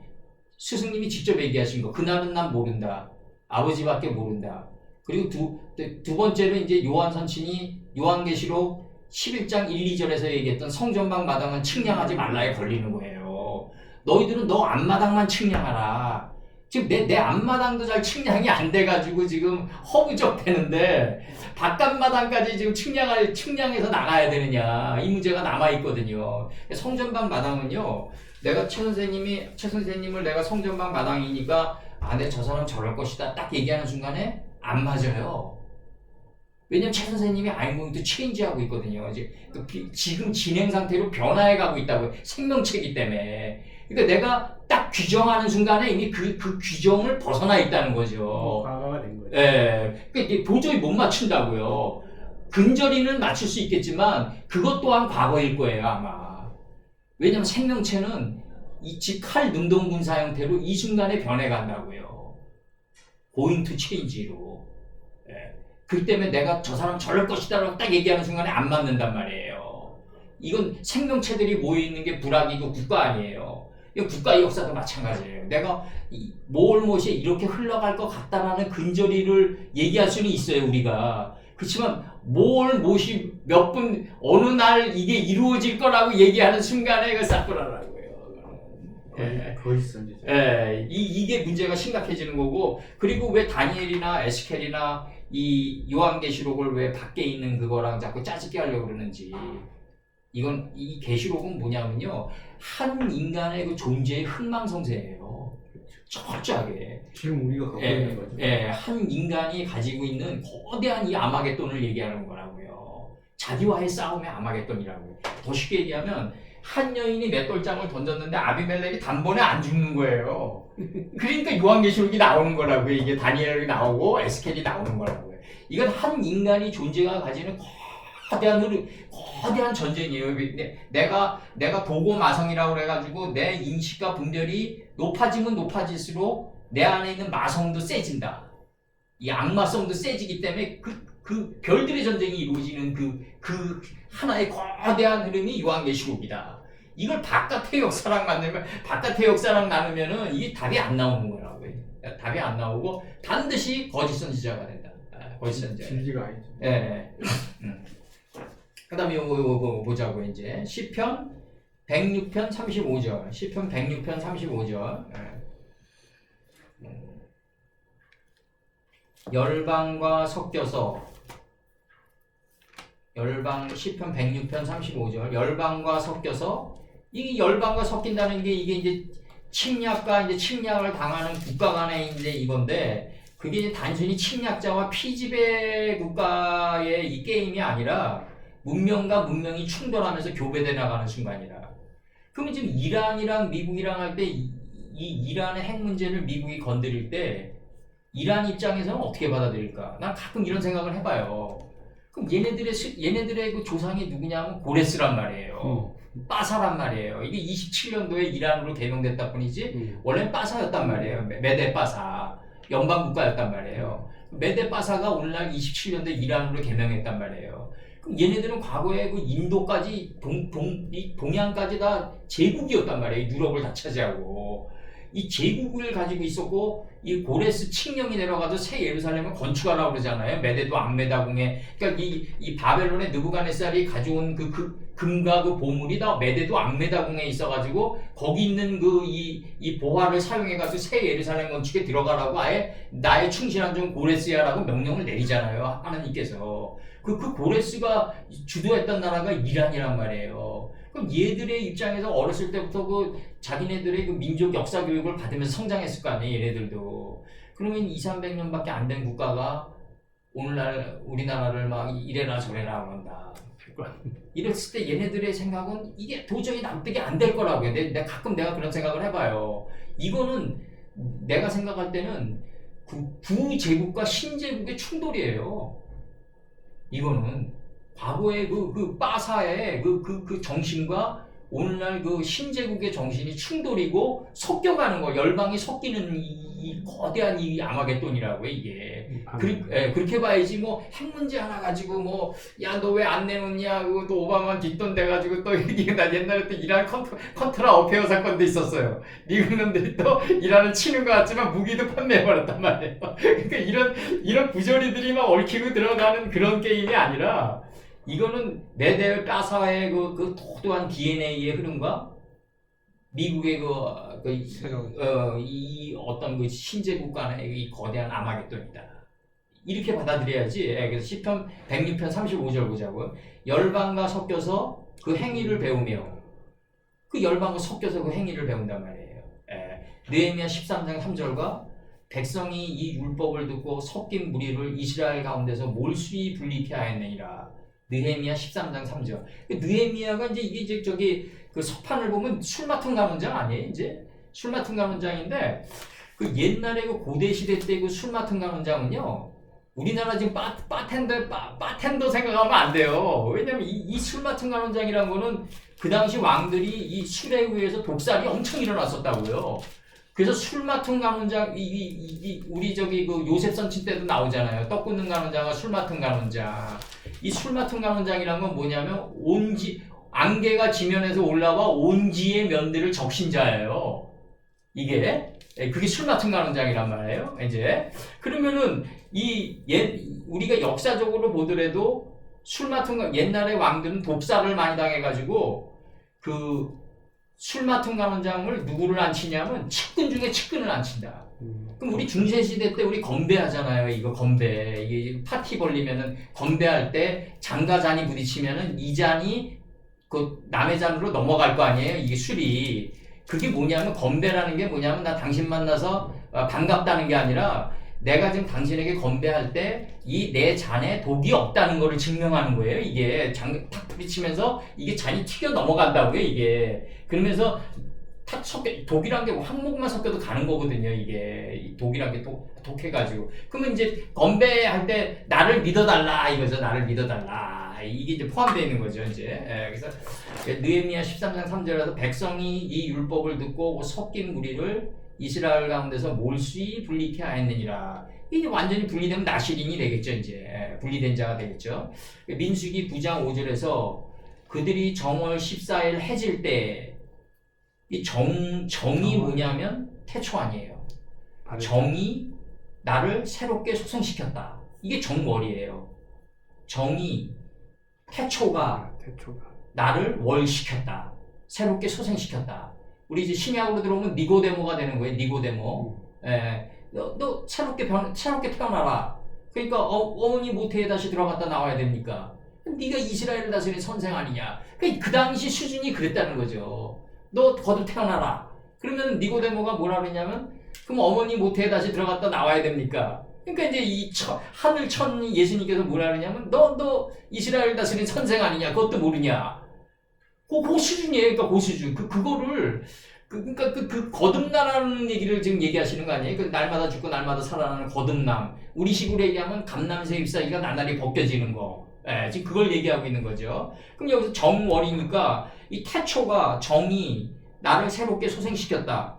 스승님이 직접 얘기하신 거 그날은 난 모른다 아버지밖에 모른다. 그리고 두 번째로 이제 요한 선친이 요한계시록 11장 1, 2절에서 얘기했던 성전방 마당은 측량하지 말라에 걸리는 거예요. 너희들은 너 앞마당만 측량하라. 지금 내 앞마당도 잘 측량이 안 돼가지고 지금 허무적 되는데 바깥마당까지 지금 측량해서 나가야 되느냐 이 문제가 남아있거든요. 성전방 마당은요 내가 최 선생님을 내가 성전방 마당이니까 내 저 사람 저럴 것이다 딱 얘기하는 순간에 안 맞아요. 왜냐면 최 선생님이 I'm going to change하고 있거든요. 이제 지금 진행 상태로 변화해 가고 있다고 생명체이기 때문에. 그러니까 내가 딱 규정하는 순간에 이미 그 규정을 벗어나 있다는 거죠. 과거가 된 거죠. 예, 그러니까 이게 도저히 못 맞춘다고요. 근저리는 맞출 수 있겠지만 그것 또한 과거일 거예요 아마. 왜냐면 생명체는 이 즉 칼 능동분사 형태로 이 순간에 변해간다고요. going to change로. 예. 그렇기 때문에 내가 저 사람 저럴 것이다라고 딱 얘기하는 순간에 안 맞는단 말이에요. 이건 생명체들이 모여있는 게 불악이고 국가 아니에요. 이거 국가의 역사도 마찬가지예요. 내가 무엇이 이렇게 흘러갈 것 같다라는 근저리를 얘기할 수는 있어요 우리가. 그렇지만 무엇이 몇 분 어느 날 이게 이루어질 거라고 얘기하는 순간에 이거 싹돌아라고요. 거의 선지자. 예, 이게 문제가 심각해지는 거고. 그리고 왜 다니엘이나 에스겔이나 이 요한계시록을 왜 밖에 있는 그거랑 자꾸 짜집게 하려고 그러는지. 이건 이 계시록은 뭐냐면요, 한 인간의 그 존재의 흥망성쇠예요. 철저하게. 지금 우리가 갖고 있는 거죠. 한 인간이 가지고 있는 거대한 이 아마겟돈을 얘기하는 거라고요. 자기와의 싸움의 아마겟돈이라고요. 더 쉽게 얘기하면 한 여인이 맷돌장을 던졌는데 아비멜렉이 단번에 안 죽는 거예요. 그러니까 요한계시록이 나오는 거라고요. 이게 다니엘이 나오고 에스겔이 나오는 거라고요. 이건 한 인간이 존재가 가지는 거대한 전쟁이에요. 내가 도고마성이라고 그래가지고 내 인식과 분별이 높아지면 높아질수록 내 안에 있는 마성도 세진다. 이 악마성도 세지기 때문에 그 별들의 전쟁이 이루어지는 그 하나의 거대한 흐름이 요한계시록이다. 이걸 바깥의 역사랑 나누면은 이게 답이 안 나오는 거라고요. 답이 안 나오고 반드시 거짓 선지자가 된다. 거짓 선지자. 진리가 아니죠. 예. 그다음에 요거 보자고 이제 시편 106편 35절. 시편 106편 35절. 열방과 섞여서 시편 106편 35절. 열방과 섞여서 이 열방과 섞인다는 게 이게 이제 침략을 당하는 국가 간의 이제 이건데 그게 이제 단순히 침략자와 피지배 국가의 이 게임이 아니라 문명과 문명이 충돌하면서 교배돼 나가는 순간이라. 그러면 지금 이란이랑 미국이랑 할 때 이 이란의 핵 문제를 미국이 건드릴 때 이란 입장에서는 어떻게 받아들일까? 난 가끔 이런 생각을 해봐요. 그럼 얘네들의 그 조상이 누구냐면 고레스란 말이에요. 빠사란 말이에요. 이게 27년도에 이란으로 개명됐다 뿐이지 원래는 빠사였단 말이에요. 메데 빠사. 연방국가였단 말이에요. 메데 빠사가 오늘날 27년도에 이란으로 개명했단 말이에요. 그럼 얘네들은 과거에 그 인도까지 동양까지 다 제국이었단 말이에요. 유럽을 다 차지하고. 이 제국을 가지고 있었고 이 고레스 칙령이 내려가서 새 예루살렘을 건축하라고 그러잖아요. 메데도 악메다궁에. 그러니까 이 바벨론의 느부갓네살이 가져온 그 금과 그 보물이 다 메데도 악메다궁에 있어가지고 거기 있는 이 보화를 사용해가지고 새 예루살렘 건축에 들어가라고 아예 나의 충실한 종 고레스야라고 명령을 내리잖아요. 하나님께서. 그 고레스가 주도했던 나라가 이란이란 말이에요. 그럼 얘들의 입장에서 어렸을 때부터 그 자기네들의 그 민족 역사 교육을 받으면서 성장했을 거 아니에요, 얘네들도. 그러면 200~300년밖에 안 된 국가가 오늘날 우리나라를 막 이래라 저래라 한다. 이랬을 때 얘네들의 생각은 이게 도저히 납득이 안 될 거라고요. 가끔 내가 그런 생각을 해봐요. 이거는 내가 생각할 때는 구제국과 신제국의 충돌이에요. 이거는 과거의 그 빠사의 그 정신과 오늘날 그 신제국의 정신이 충돌이고 섞여가는 거, 열방이 섞이는 이 거대한 이 아마겟돈이라고요, 이게. 그렇게 봐야지, 뭐, 핵 문제 하나 가지고, 뭐, 야, 너 왜 안 내놓냐, 또 오바마 뒷돈 대가지고 또 얘기, 나 옛날에 또 이란 컨트라 어페어 사건도 있었어요. 미국 놈들이 또 이란을 치는 것 같지만 무기도 판매해버렸단 말이에요. 그러니까 이런 부조리들이 막 얽히고 들어가는 그런 게임이 아니라, 이거는 메데 빠사의 그 도도한 DNA의 흐름과 미국의 이 어떤 그 신제국 간의 이 거대한 아마겟돈이다. 이렇게 받아들여야지. 그래서 시편 106편 35절 보자고요. 열방과 섞여서 그 행위를 배우며 그 열방과 섞여서 그 행위를 배운단 말이에요. 느헤미야 13장 3절과 백성이 이 율법을 듣고 섞인 무리를 이스라엘 가운데서 몰수히 분리케 하였느니라. 느헤미야 13장 3절. 느헤미야가 이제 이게 저기 그 서판을 보면 술 맡은 가문장 아니에요? 이제 술 맡은 가문장인데 그 옛날에 그 고대 시대 때 그 술 맡은 가문장은요. 우리나라 지금 바텐더 생각하면 안 돼요. 왜냐면 이 술 맡은 가문장이란 거는 그 당시 왕들이 이 술에 의해서 독살이 엄청 일어났었다고요. 그래서 술 맡은 가문장 우리 저기 그 요셉 선치 때도 나오잖아요. 떡 굽는 가문장과 술 맡은 가문장. 이 술 맡은 가문장이란 건 뭐냐면 안개가 지면에서 올라와 온지의 면들을 적신 자예요. 그게 술 맡은 가문장이란 말이에요. 이제 그러면은 우리가 역사적으로 보더라도 술 맡은 옛날에 왕들은 독살을 많이 당해가지고 그 술 맡은 가문장을 누구를 안 치냐면 측근 중에 측근을 안 친다. 그럼 우리 중세시대 때 우리 건배하잖아요. 이거 건배. 이게 파티 벌리면은 건배할 때 잔과 잔이 부딪히면은 이 잔이 그 남의 잔으로 넘어갈 거 아니에요. 이게 술이. 그게 뭐냐면 건배라는 게 뭐냐면 나 당신 만나서 반갑다는 게 아니라 내가 지금 당신에게 건배할 때 이 내 잔에 독이 없다는 거를 증명하는 거예요. 이게 탁 부딪히면서 이게 잔이 튀겨 넘어간다고요. 이게 그러면서 독이란 게 한 모금만 섞여도 가는 거거든요. 이게 독이란 게 독해가지고 그러면 이제 건배할 때 나를 믿어달라 이거죠. 나를 믿어달라 이게 이제 포함되어 있는 거죠. 이제 그래서 느헤미야 13장 3절에서 백성이 이 율법을 듣고 섞인 무리를 이스라엘 가운데서 몰수히 분리케 하였느니라. 이게 완전히 분리되면 나실인이 되겠죠. 이제 분리된 자가 되겠죠. 민수기 9장 5절에서 그들이 정월 14일 해질 때 이 정이 뭐냐면 태초 아니에요. 정이 나를 새롭게 소생시켰다. 이게 정월이에요. 정이 태초가 나를 월시켰다. 새롭게 소생시켰다. 우리 이제 신약으로 들어오면 니고데모가 되는 거예요. 니고데모. 너 새롭게 태어나라. 그러니까 어머니 모태에 다시 들어갔다 나와야 됩니까? 네가 이스라엘을 다스리는 선생 아니냐. 그러니까 그 당시 수준이 그랬다는 거죠. 너 거듭 태어나라. 그러면 니고데모가 뭐라 그랬냐면 그럼 어머니 모태에 다시 들어갔다 나와야 됩니까? 그러니까 이제 이 하늘 천 예수님께서 뭐라 그러냐면 너 이스라엘 다스리는 선생 아니냐. 그것도 모르냐. 그 수준이에요. 그러니까 그 수준. 그거를 그러니까 그 거듭나라는 얘기를 지금 얘기하시는 거 아니에요? 그 날마다 죽고 날마다 살아나는 거듭남. 우리 식으로 얘기하면 감남새 잎사귀가 나날이 벗겨지는 거. 지금 그걸 얘기하고 있는 거죠. 그럼 여기서 정월이니까 이 태초가 정이 나를 새롭게 소생시켰다.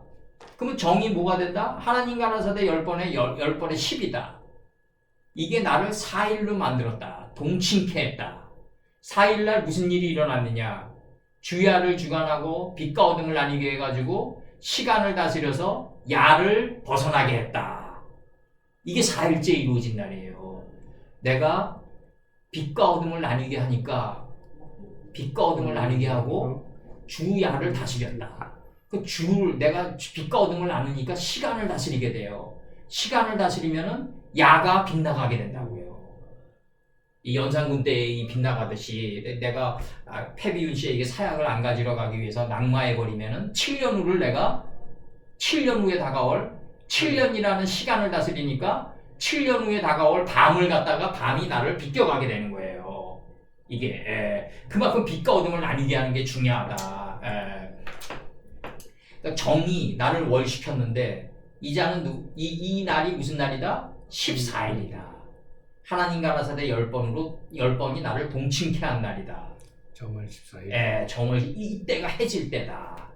그러면 정이 뭐가 된다? 하나님 가라사대 10번에 10번에 10이다. 이게 나를 4일로 만들었다. 동침케 했다. 4일날 무슨 일이 일어났느냐? 주야를 주관하고 빛과 어둠을 나뉘게 해가지고 시간을 다스려서 야를 벗어나게 했다. 이게 4일째 이루어진 날이에요. 내가 빛과 어둠을 나뉘게 하니까 빛과 어둠을 나뉘게 하고 주야를 다스렸다. 내가 빛과 어둠을 나누니까 시간을 다스리게 돼요. 시간을 다스리면은 야가 빗나가게 된다고요. 이 연산군 때 이 빗나가듯이 내가 패비윤 씨에게 사약을 안 가지러 가기 위해서 낙마해버리면은 7년 후를 내가 7년 후에 다가올 7년이라는 시간을 다스리니까 7년 후에 다가올 밤을 갖다가 밤이 나를 비껴가게 되는 거예요. 이게 그만큼 빛과 어둠을 나뉘게 하는 게 중요하다. 그러니까 정이 나를 월시켰는데 이 날이 무슨 날이다? 14일이다. 하나님 가라사대 10번이 나를 동침케 한 날이다. 정월 14일. 정월 이때가 해질 때다.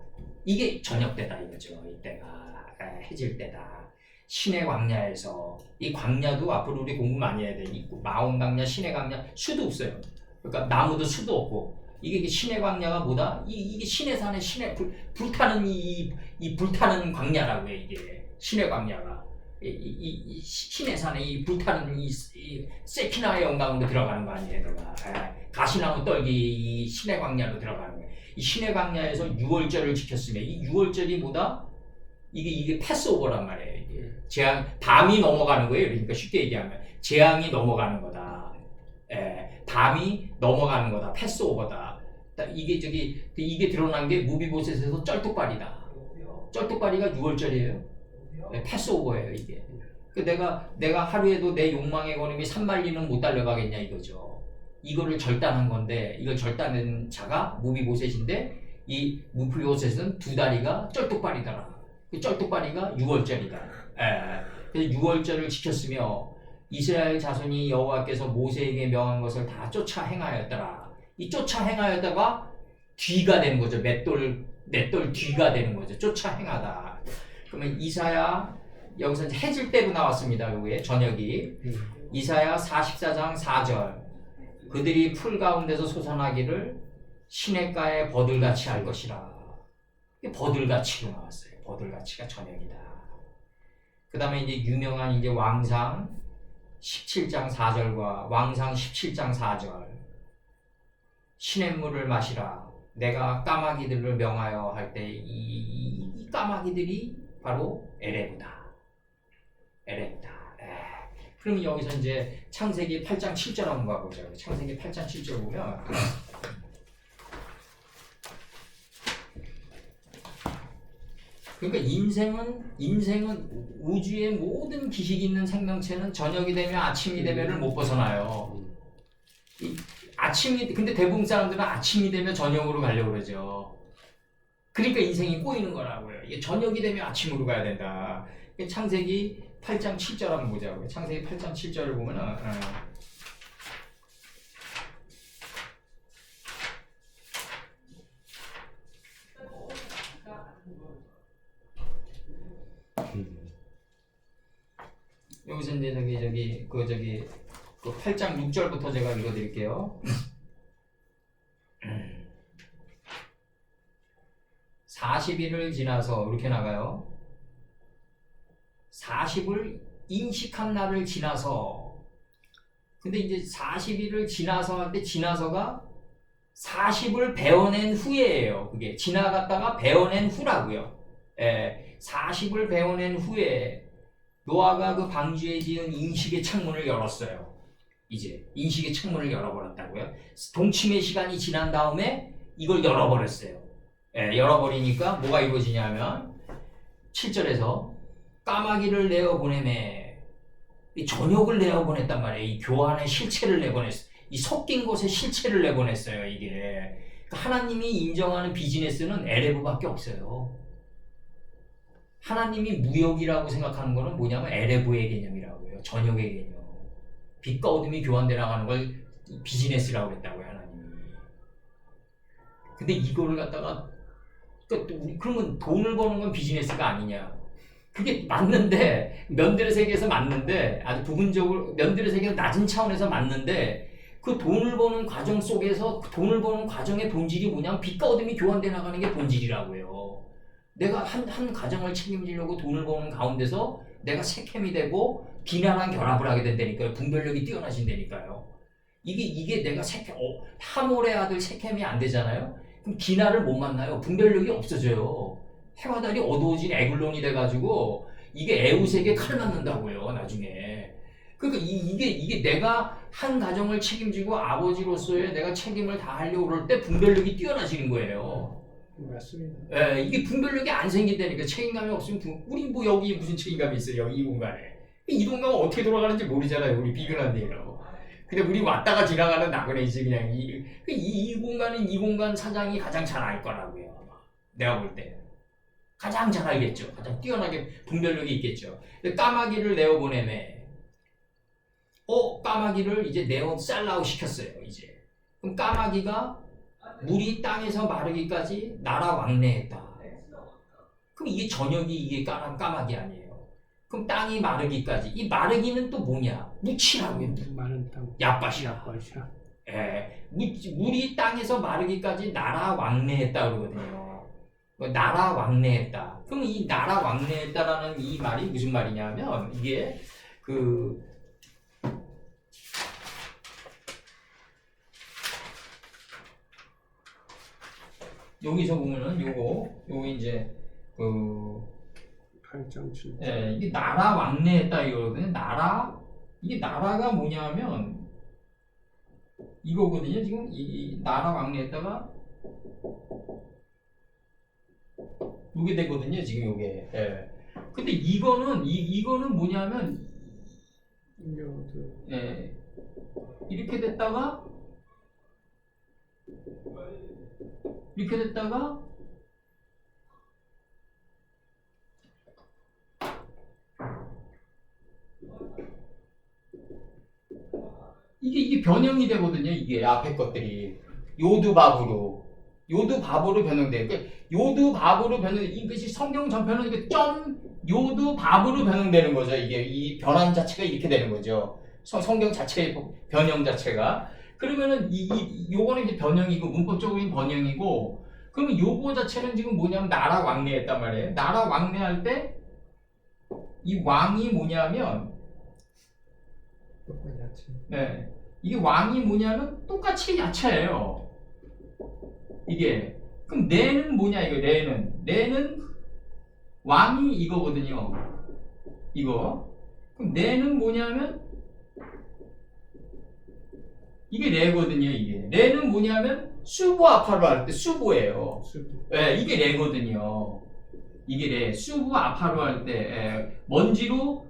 이게 저녁 때다 이거죠. 이때가 해질 때다. 신의 광야에서 이 광야도 앞으로 우리 공부 많이 해야 돼. 마온 광야, 신의 광야, 수도 없어요. 그러니까 나무도 수도 없고 이게 신의 광야가 뭐다? 이게 신의 산에 불타는 이 불타는 광야라고요. 이게 신의 광야가 이 신의 산에 이 불타는 이 세키나의 영광으로 들어가는 거 아니에요, 내가. 가시나무 떨기 이 신의 광야로 들어가는 거예요. 이 신의 광야에서 6월절을 지켰으면 이 6월절이 뭐다? 이게 패스오버란 말이에요. 이게 밤이 넘어가는 거예요. 그러니까 쉽게 얘기하면 재앙이 넘어가는 거다. 밤이 넘어가는 거다. 패스오버다. 이게 드러난 게 무비보셋에서 쩔뚝발이다. 쩔뚝발이가 6월절이에요. 패스오버예요 이게. 그 내가 하루에도 내 욕망의 걸음이 3마일리는 못 달려가겠냐 이거죠. 이거를 절단한 건데 이걸 절단한 자가 무비보셋인데 이 무비보셋은 두 다리가 쩔뚝발이더라. 그 쩔뚝발이가 6월절이다. 그래서 6월절을 지켰으며 이스라엘 자손이 여호와께서 모세에게 명한 것을 다 쫓아 행하였더라. 이 쫓아 행하였다가 뒤가 되는 거죠. 맷돌 뒤가 되는 거죠. 쫓아 행하다. 그러면 이사야 여기서 이제 해질 때로 나왔습니다. 여기에 저녁이 이사야 44장 4절 그들이 풀 가운데서 솟아나기를 시냇가에 버들같이 할 것이라. 이게 버들같이로 나왔어요. 버들같이가 저녁이다. 그 다음에 이제 유명한 이제 왕상 17장 4절과 왕상 17장 4절 시냇물을 마시라. 내가 까마귀들을 명하여 할 때 이 까마귀들이 바로 에레브다. 그럼 여기서 이제 창세기 8장 7절 한번 가보자. 창세기 8장 7절 보면 그러니까 인생은 우주의 모든 기식 있는 생명체는 저녁이 되면 아침이 되면을 못 벗어나요. 근데 대부분 사람들은 아침이 되면 저녁으로 가려고 그러죠. 그러니까 인생이 꼬이는 거라고요. 이게 저녁이 되면 아침으로 가야 된다. 창세기 8장 7절 한번 보자고요. 창세기 8장 7절을 보면은 여기서 이제 그 8장 6절부터 제가 읽어드릴게요. 40일을 지나서 이렇게 나가요. 40을 인식한 날을 지나서 근데 이제 40일을 지나서 할 때 지나서가 40을 베어낸 후에예요. 그게 지나갔다가 베어낸 후라고요. 40을 베어낸 후에 노아가 그 방주에 지은 인식의 창문을 열었어요. 이제 인식의 창문을 열어버렸다고요. 동침의 시간이 지난 다음에 이걸 열어버렸어요. 열어버리니까 뭐가 이루어지냐면 7절에서 까마귀를 내어보내매 이 저녁을 내어보냈단 말이에요. 이 교환의 실체를 내보냈어요. 이 섞인 것의 실체를 내보냈어요. 이게 하나님이 인정하는 비즈니스는 에레브밖에 없어요. 하나님이 무역이라고 생각하는 거는 뭐냐면 에레브의 개념이라고요. 저녁의 개념. 빛과 어둠이 교환돼 나가는 걸 비즈니스라고 그랬다고요. 하나님이. 근데 이거를 갖다가 그러면 돈을 버는 건 비즈니스가 아니냐. 그게 맞는데 면들의 세계에서 맞는데 아주 부분적으로 면들의 세계에서 낮은 차원에서 맞는데 그 돈을 버는 과정 속에서 돈을 버는 과정의 본질이 뭐냐면 빛과 어둠이 교환돼 나가는 게 본질이라고요. 내가 한 가정을 책임지려고 돈을 버는 가운데서 내가 세켐이 되고 비난한 결합을 하게 된다니까요. 분별력이 뛰어나신다니까요. 이게 내가 하몰의 아들 세켐이 안 되잖아요. 그럼 기나를 못 만나요. 분별력이 없어져요. 해와 달이 어두워진 에글론이 돼가지고 이게 에웃에게 칼 맞는다고요. 나중에. 그러니까 이게 내가 한 가정을 책임지고 아버지로서의 내가 책임을 다하려고 그럴 때 분별력이 뛰어나지는 거예요. 맞습니다. 이게 분별력이 안 생긴다니까. 책임감이 없으면 우리 뭐 여기 무슨 책임감이 있어요. 이 공간에. 이 공간은 어떻게 돌아가는지 모르잖아요. 우리 비근한데요. 근데 우리 왔다가 지나가는 나그네지 그냥 이 공간은 이 공간 사장이 가장 잘 알 거라고요. 내가 볼 때. 가장 잘 알겠죠. 가장 뛰어나게 분별력이 있겠죠. 근데 까마귀를 내어보내매. 까마귀를 이제 쌀라우 시켰어요. 이제. 그럼 까마귀가 물이 땅에서 마르기까지 날아 왕래했다. 그럼 이게 저녁이 이게 까마귀 아니에요. 그럼 땅이 마르기까지. 이 마르기는 또 뭐냐? 묻히라고요. 마른 땅. 얍밭이야. 물이 땅에서 마르기까지 날아 왕래했다 그러거든요. 나라 왕래했다. 그럼 이 나라 왕래했다라는 이 말이 무슨 말이냐면 이게 여기서 보면은 요거 이제 8장 7절. 이게 나라 왕래했다 이거거든요. 이게 나라가 뭐냐면 이거거든요. 지금 이 나라 왕래했다가 요게 되거든요. 지금 요게. 근데 이거는 뭐냐면 인교도 예, 이렇게 됐다가 이렇게 됐다가 이게 변형이 되거든요. 이게 앞에 것들이 요드밥으로 변형돼. 그러니까 요드밥으로 변형. 이것이 성경 전편은 이게 점 요드밥으로 변형되는 거죠. 이게 이 변환 자체가 이렇게 되는 거죠. 성경 자체의 변형 자체가. 그러면은 요거는 이제 변형이고 문법적인 변형이고. 그러면 요거 자체는 지금 뭐냐면 나라 왕래했단 말이에요. 나라 왕래할 때 이 왕이 뭐냐면 똑같이 야채. 네. 이게 왕이 뭐냐면 똑같이 야채예요. 이게. 그럼 내는 뭐냐 이거 내는 왕이 이거거든요. 이거. 그럼 내는 뭐냐면 이게 레거든요. 이게. 레는 뭐냐면 수부 아파로 할 때 수부예요. 수부. 예, 이게 레거든요. 이게 레. 수부 아파로 할 때 먼지로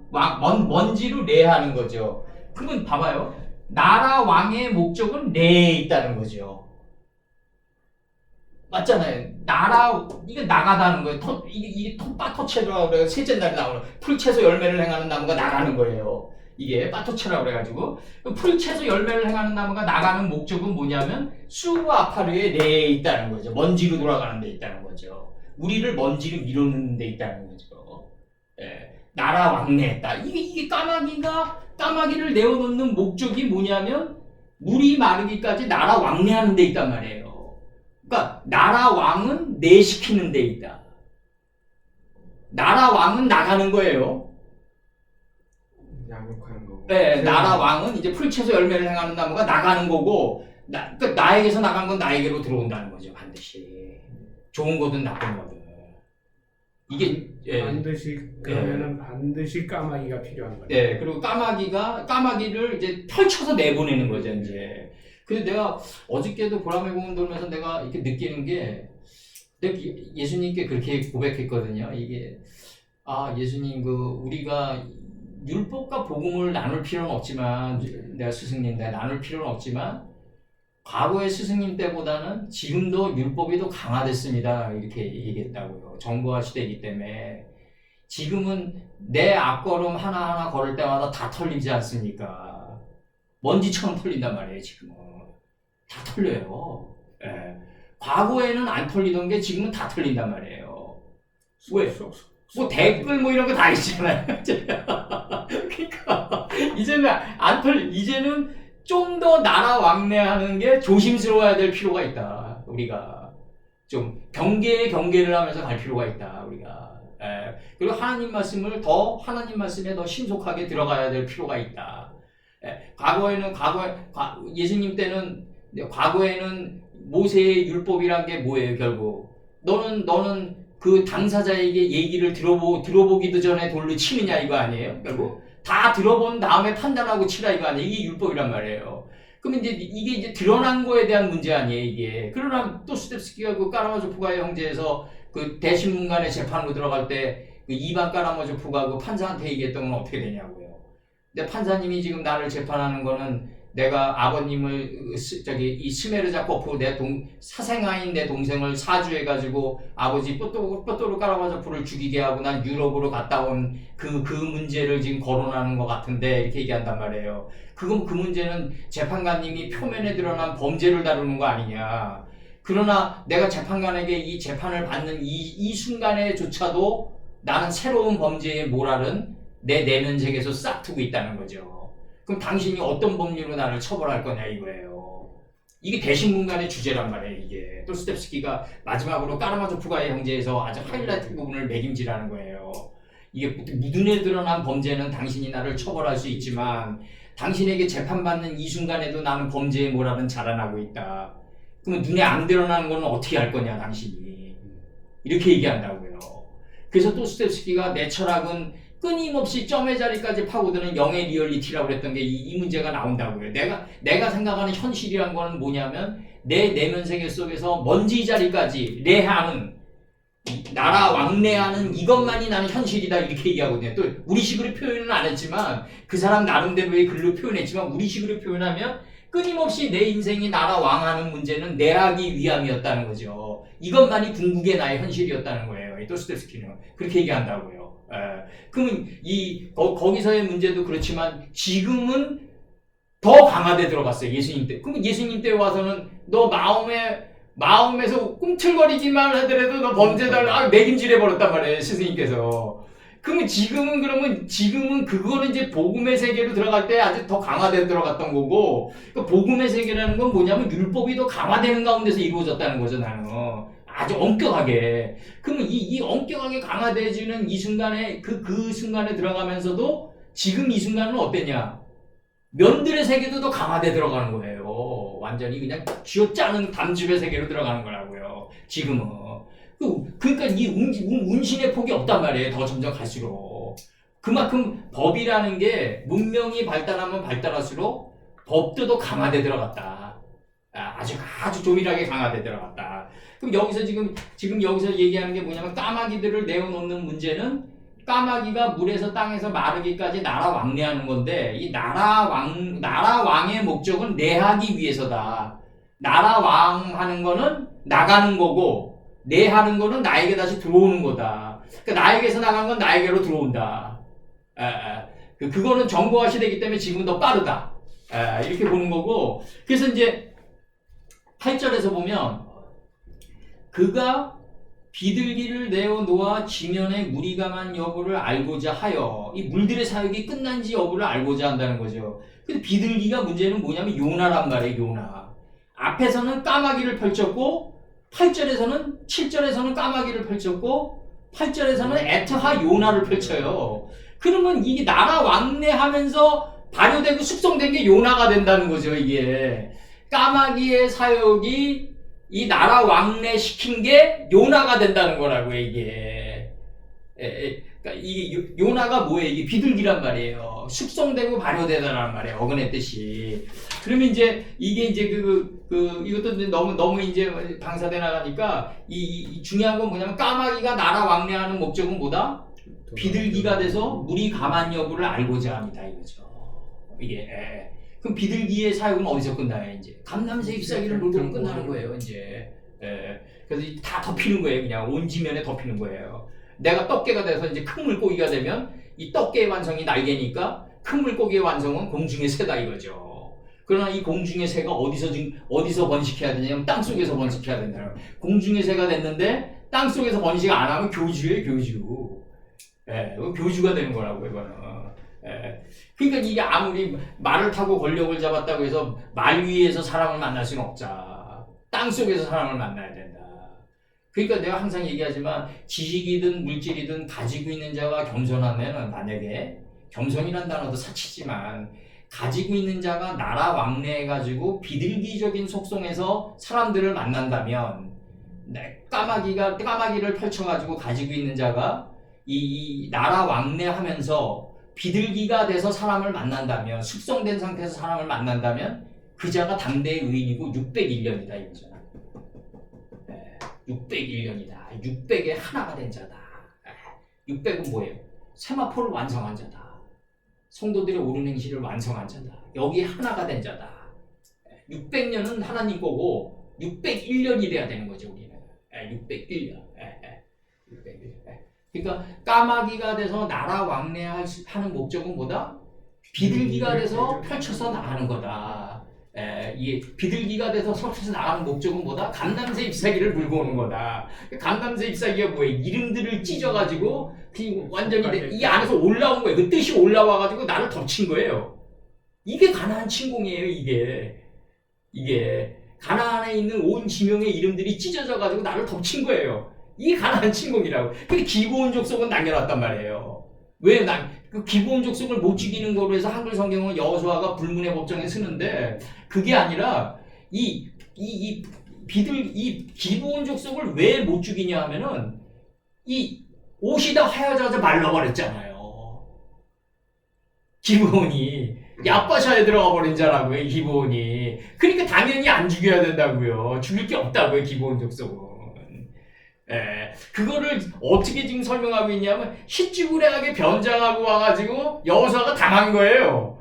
레 하는 거죠. 그러면 봐봐요. 나라 왕의 목적은 레에 있다는 거죠. 맞잖아요. 이게 나가다는 거예요. 이게 빠토체라고 그래요. 셋째 날에 나오는 풀채소 열매를 행하는 나무가 나가는 거예요. 이게 빠토체라고 그래가지고 풀채소 열매를 행하는 나무가 나가는 목적은 뭐냐면 수부아파르의 내에 있다는 거죠. 먼지로 돌아가는 데 있다는 거죠. 우리를 먼지로 밀어넣는 데 있다는 거죠. 예, 나라 왕래했다. 이게 까마귀를 내어놓는 목적이 뭐냐면 물이 마르기까지 나라 왕래하는 데 있단 말이에요. 그러니까 나라 왕은 내시키는 데 있다. 나라 왕은 나가는 거예요. 양육하는 거고. 네, 나라 왕은 이제 풀채소 열매를 행하는 나무가 나가는 거고, 그러니까 나에게서 나간 건 나에게로 들어온다는 거죠, 반드시. 좋은 거든 나쁜 거든. 이게 반드시 그러면은 반드시 까마귀가 필요한 거예요. 네, 그리고 까마귀를 이제 펼쳐서 내보내는 거죠, 이제. 근데 내가 어저께도 보라매 공원 돌면서 내가 이렇게 느끼는 게, 내가 예수님께 그렇게 고백했거든요. 이게, 예수님, 우리가 율법과 복음을 나눌 필요는 없지만, 내가 스승님, 내가 나눌 필요는 없지만, 과거의 스승님 때보다는 지금도 율법이 더 강화됐습니다. 이렇게 얘기했다고요. 정보화 시대이기 때문에. 지금은 내 앞걸음 하나하나 걸을 때마다 다 털리지 않습니까? 먼지처럼 털린단 말이에요, 지금은. 다 털려요. 예. 과거에는 안 털리던 게 지금은 다 털린단 말이에요. 왜? 뭐 댓글 뭐 이런 거 다 있잖아요. 그러니까 이제는 좀 더 나라 왕래하는 게 조심스러워야 될 필요가 있다. 우리가 좀 경계를 하면서 갈 필요가 있다. 우리가. 그리고 하나님 말씀에 더 신속하게 들어가야 될 필요가 있다. 예수님 때는 과거에는 모세의 율법이란 게 뭐예요, 결국? 너는 그 당사자에게 얘기를 들어보기도 전에 돌로 치느냐 이거 아니에요? 결국 다 들어본 다음에 판단하고 치라 이거 아니에요? 이게 율법이란 말이에요. 그럼 이게 이제 드러난 거에 대한 문제 아니에요, 이게. 그러나 또 스텝스키가 그 까라마조프가의 형제에서 그 대신문간의 재판으로 들어갈 때 그 이반 까라마조프가 그 판사한테 얘기했던 건 어떻게 되냐고요. 근데 판사님이 지금 나를 재판하는 거는 내가 아버님을 이 스메르자코프 사생아인 내 동생을 사주해가지고 아버지 뽀또로 까라마조프를 죽이게 하고 난 유럽으로 갔다 온 그 문제를 지금 거론하는 것 같은데 이렇게 얘기한단 말이에요. 그 문제는 재판관님이 표면에 드러난 범죄를 다루는 거 아니냐. 그러나 내가 재판관에게 이 재판을 받는 이 순간에조차도 나는 새로운 범죄의 모랄은 내 내면세계에서 싹 두고 있다는 거죠. 그럼 당신이 어떤 법률로 나를 처벌할 거냐 이거예요. 이게 대신문간의 주제란 말이에요. 이게 또 스텝스키가 마지막으로 까라마조프가의 형제에서 아주 하이라이트 부분을 매김질하는 거예요. 이게 무든에 드러난 범죄는 당신이 나를 처벌할 수 있지만 당신에게 재판받는 이 순간에도 나는 범죄의 모랄은 자라나고 있다. 그러면 눈에 안 드러나는 거는 어떻게 할 거냐 당신이. 이렇게 얘기한다고요. 그래서 또 스텝스키가 내 철학은 끊임없이 점의 자리까지 파고드는 영의 리얼리티라고 그랬던 게 이 문제가 나온다고요. 내가 생각하는 현실이란 거는 뭐냐면 내 내면 세계 속에서 먼지 자리까지 레하는 나라 왕래하는 이것만이 나는 현실이다 이렇게 얘기하거든요. 또 우리식으로 표현은 안 했지만 그 사람 나름대로의 글로 표현했지만 우리식으로 표현하면 끊임없이 내 인생이 나라 왕하는 문제는 내하기 위함이었다는 거죠. 이것만이 궁극의 나의 현실이었다는 거예요. 이 도스토옙스키는 그렇게 얘기한다고요. 그러면 거기서의 문제도 그렇지만 지금은 더 강화돼 들어갔어요. 예수님 때. 그럼 예수님 때 와서는 너 마음에서 꿈틀거리기만 하더라도 너 범죄다 매김질해 버렸단 말이에요. 스승님께서. 그러면 지금은 그거는 이제 복음의 세계로 들어갈 때 아주 더 강화돼 들어갔던 거고, 그 복음의 세계라는 건 뭐냐면 율법이 더 강화되는 가운데서 이루어졌다는 거죠, 나는. 아주 엄격하게. 그러면 이 엄격하게 강화되어지는 이 순간에, 그 순간에 들어가면서도 지금 이 순간은 어땠냐? 면들의 세계도 더 강화돼 들어가는 거예요. 완전히 그냥 쥐어짜는 담즙의 세계로 들어가는 거라고요. 지금은. 그러니까 이 운신의 폭이 없단 말이에요. 더 점점 갈수록. 그만큼 법이라는 게 문명이 발달하면 발달할수록 법도 더 강화돼 들어갔다. 아주 조밀하게 강화돼 들어갔다. 그럼 여기서 지금 여기서 얘기하는 게 뭐냐면 까마귀들을 내어놓는 문제는 까마귀가 물에서 땅에서 마르기까지 나라 왕래하는 건데 이 나라 왕의 목적은 내하기 위해서다. 나라 왕 하는 거는 나가는 거고 내하는 거는 나에게 다시 들어오는 거다. 그러니까 나에게서 나간 건 나에게로 들어온다. 그거는 정보화 시대이기 때문에 지금은 더 빠르다. 이렇게 보는 거고 그래서 이제 8절에서 보면 그가 비둘기를 내어 놓아 지면에 물이 강한 여부를 알고자 하여 이 물들의 사역이 끝난지 여부를 알고자 한다는 거죠. 근데 비둘기가 문제는 뭐냐면 요나란 말이에요. 요나. 앞에서는 까마귀를 펼쳤고 7절에서는 까마귀를 펼쳤고 8절에서는 에트하 요나를 펼쳐요. 그러면 이게 나라 왕래하면서 발효되고 숙성된 게 요나가 된다는 거죠. 이게 까마귀의 사역이 이 나라 왕래 시킨 게 요나가 된다는 거라고요, 이게. 그러니까 이게 요나가 뭐예요? 이게 비둘기란 말이에요. 숙성되고 발효되다란 말이에요. 어근의 뜻이. 그러면 이제 이게 이제 이것도 너무 이제 방사돼 나가니까 이 중요한 건 뭐냐면 까마귀가 나라 왕래하는 목적은 뭐다? 비둘기가 돼서 물이 감한 여부를 알고자 합니다, 이거죠. 이게. 그럼 비둘기의 사역은 어디서 끝나요, 이제? 감남새 잎사귀를 물고 끝나는 거예요, 이제. 그래서 다 덮이는 거예요, 그냥. 온 지면에 덮이는 거예요. 내가 떡개가 돼서 이제 큰 물고기가 되면 이 떡개의 완성이 날개니까 큰 물고기의 완성은 공중의 새다 이거죠. 그러나 이 공중의 새가 어디서 번식해야 되냐면 땅속에서 번식해야 된다는 거예요. 공중의 새가 됐는데 땅속에서 번식 안 하면 교주예요, 교주. 교주가 되는 거라고, 이거는. 그러니까 이게 아무리 말을 타고 권력을 잡았다고 해서 말 위에서 사람을 만날 수는 없자. 땅속에서 사람을 만나야 된다. 그러니까 내가 항상 얘기하지만 지식이든 물질이든 가지고 있는 자가 겸손하면 만약에 겸손이라는 단어도 사치지만 가지고 있는 자가 나라 왕래해가지고 비둘기적인 속성에서 사람들을 만난다면 까마귀를 펼쳐가지고 가지고 있는 자가 이 나라 왕래하면서 비둘기가 돼서 사람을 만난다면 숙성된 상태에서 사람을 만난다면 그 자가 당대의 의인이고 601년이다 이거죠. 601년이다. 600의 하나가 된 자다. 600은 뭐예요? 세마포를 완성한 자다. 성도들의 옳은 행실을 완성한 자다. 여기에 하나가 된 자다. 600년은 하나님 거고 601년이 돼야 되는 거죠 우리는. 601년. 601년. 그러니까 까마귀가 돼서 나라 왕래하는 목적은 뭐다? 비둘기가 돼서 펼쳐서 나가는 거다. 이 비둘기가 돼서 펼쳐서 나가는 목적은 뭐다? 감남새 잎사귀를 물고 오는 거다. 감남새 잎사귀가 뭐예요? 이름들을 찢어가지고 완전히 이 안에서 올라온 거예요. 그 뜻이 올라와가지고 나를 덮친 거예요. 이게 가나안 침공이에요. 이게 가나안에 있는 온 지명의 이름들이 찢어져가지고 나를 덮친 거예요. 이게 가나안 침공이라고. 근데 기브온 족속은 남겨놨단 말이에요. 왜 그 기브온 족속을 못 죽이는 거로 해서 한글 성경은 여호수아가 불문의 법정에 쓰는데 그게 아니라 이 기브온 족속을 왜 못 죽이냐 하면은 이 옷이 다 하여져서 말라버렸잖아요. 기브온이 야빠샤에 들어가 버린 자라고요. 기브온이. 그러니까 당연히 안 죽여야 된다고요. 죽일 게 없다고요. 기브온 족속은. 그거를 어떻게 지금 설명하고 있냐면 희쭈그레하게 변장하고 와가지고 여호수아가 당한 거예요.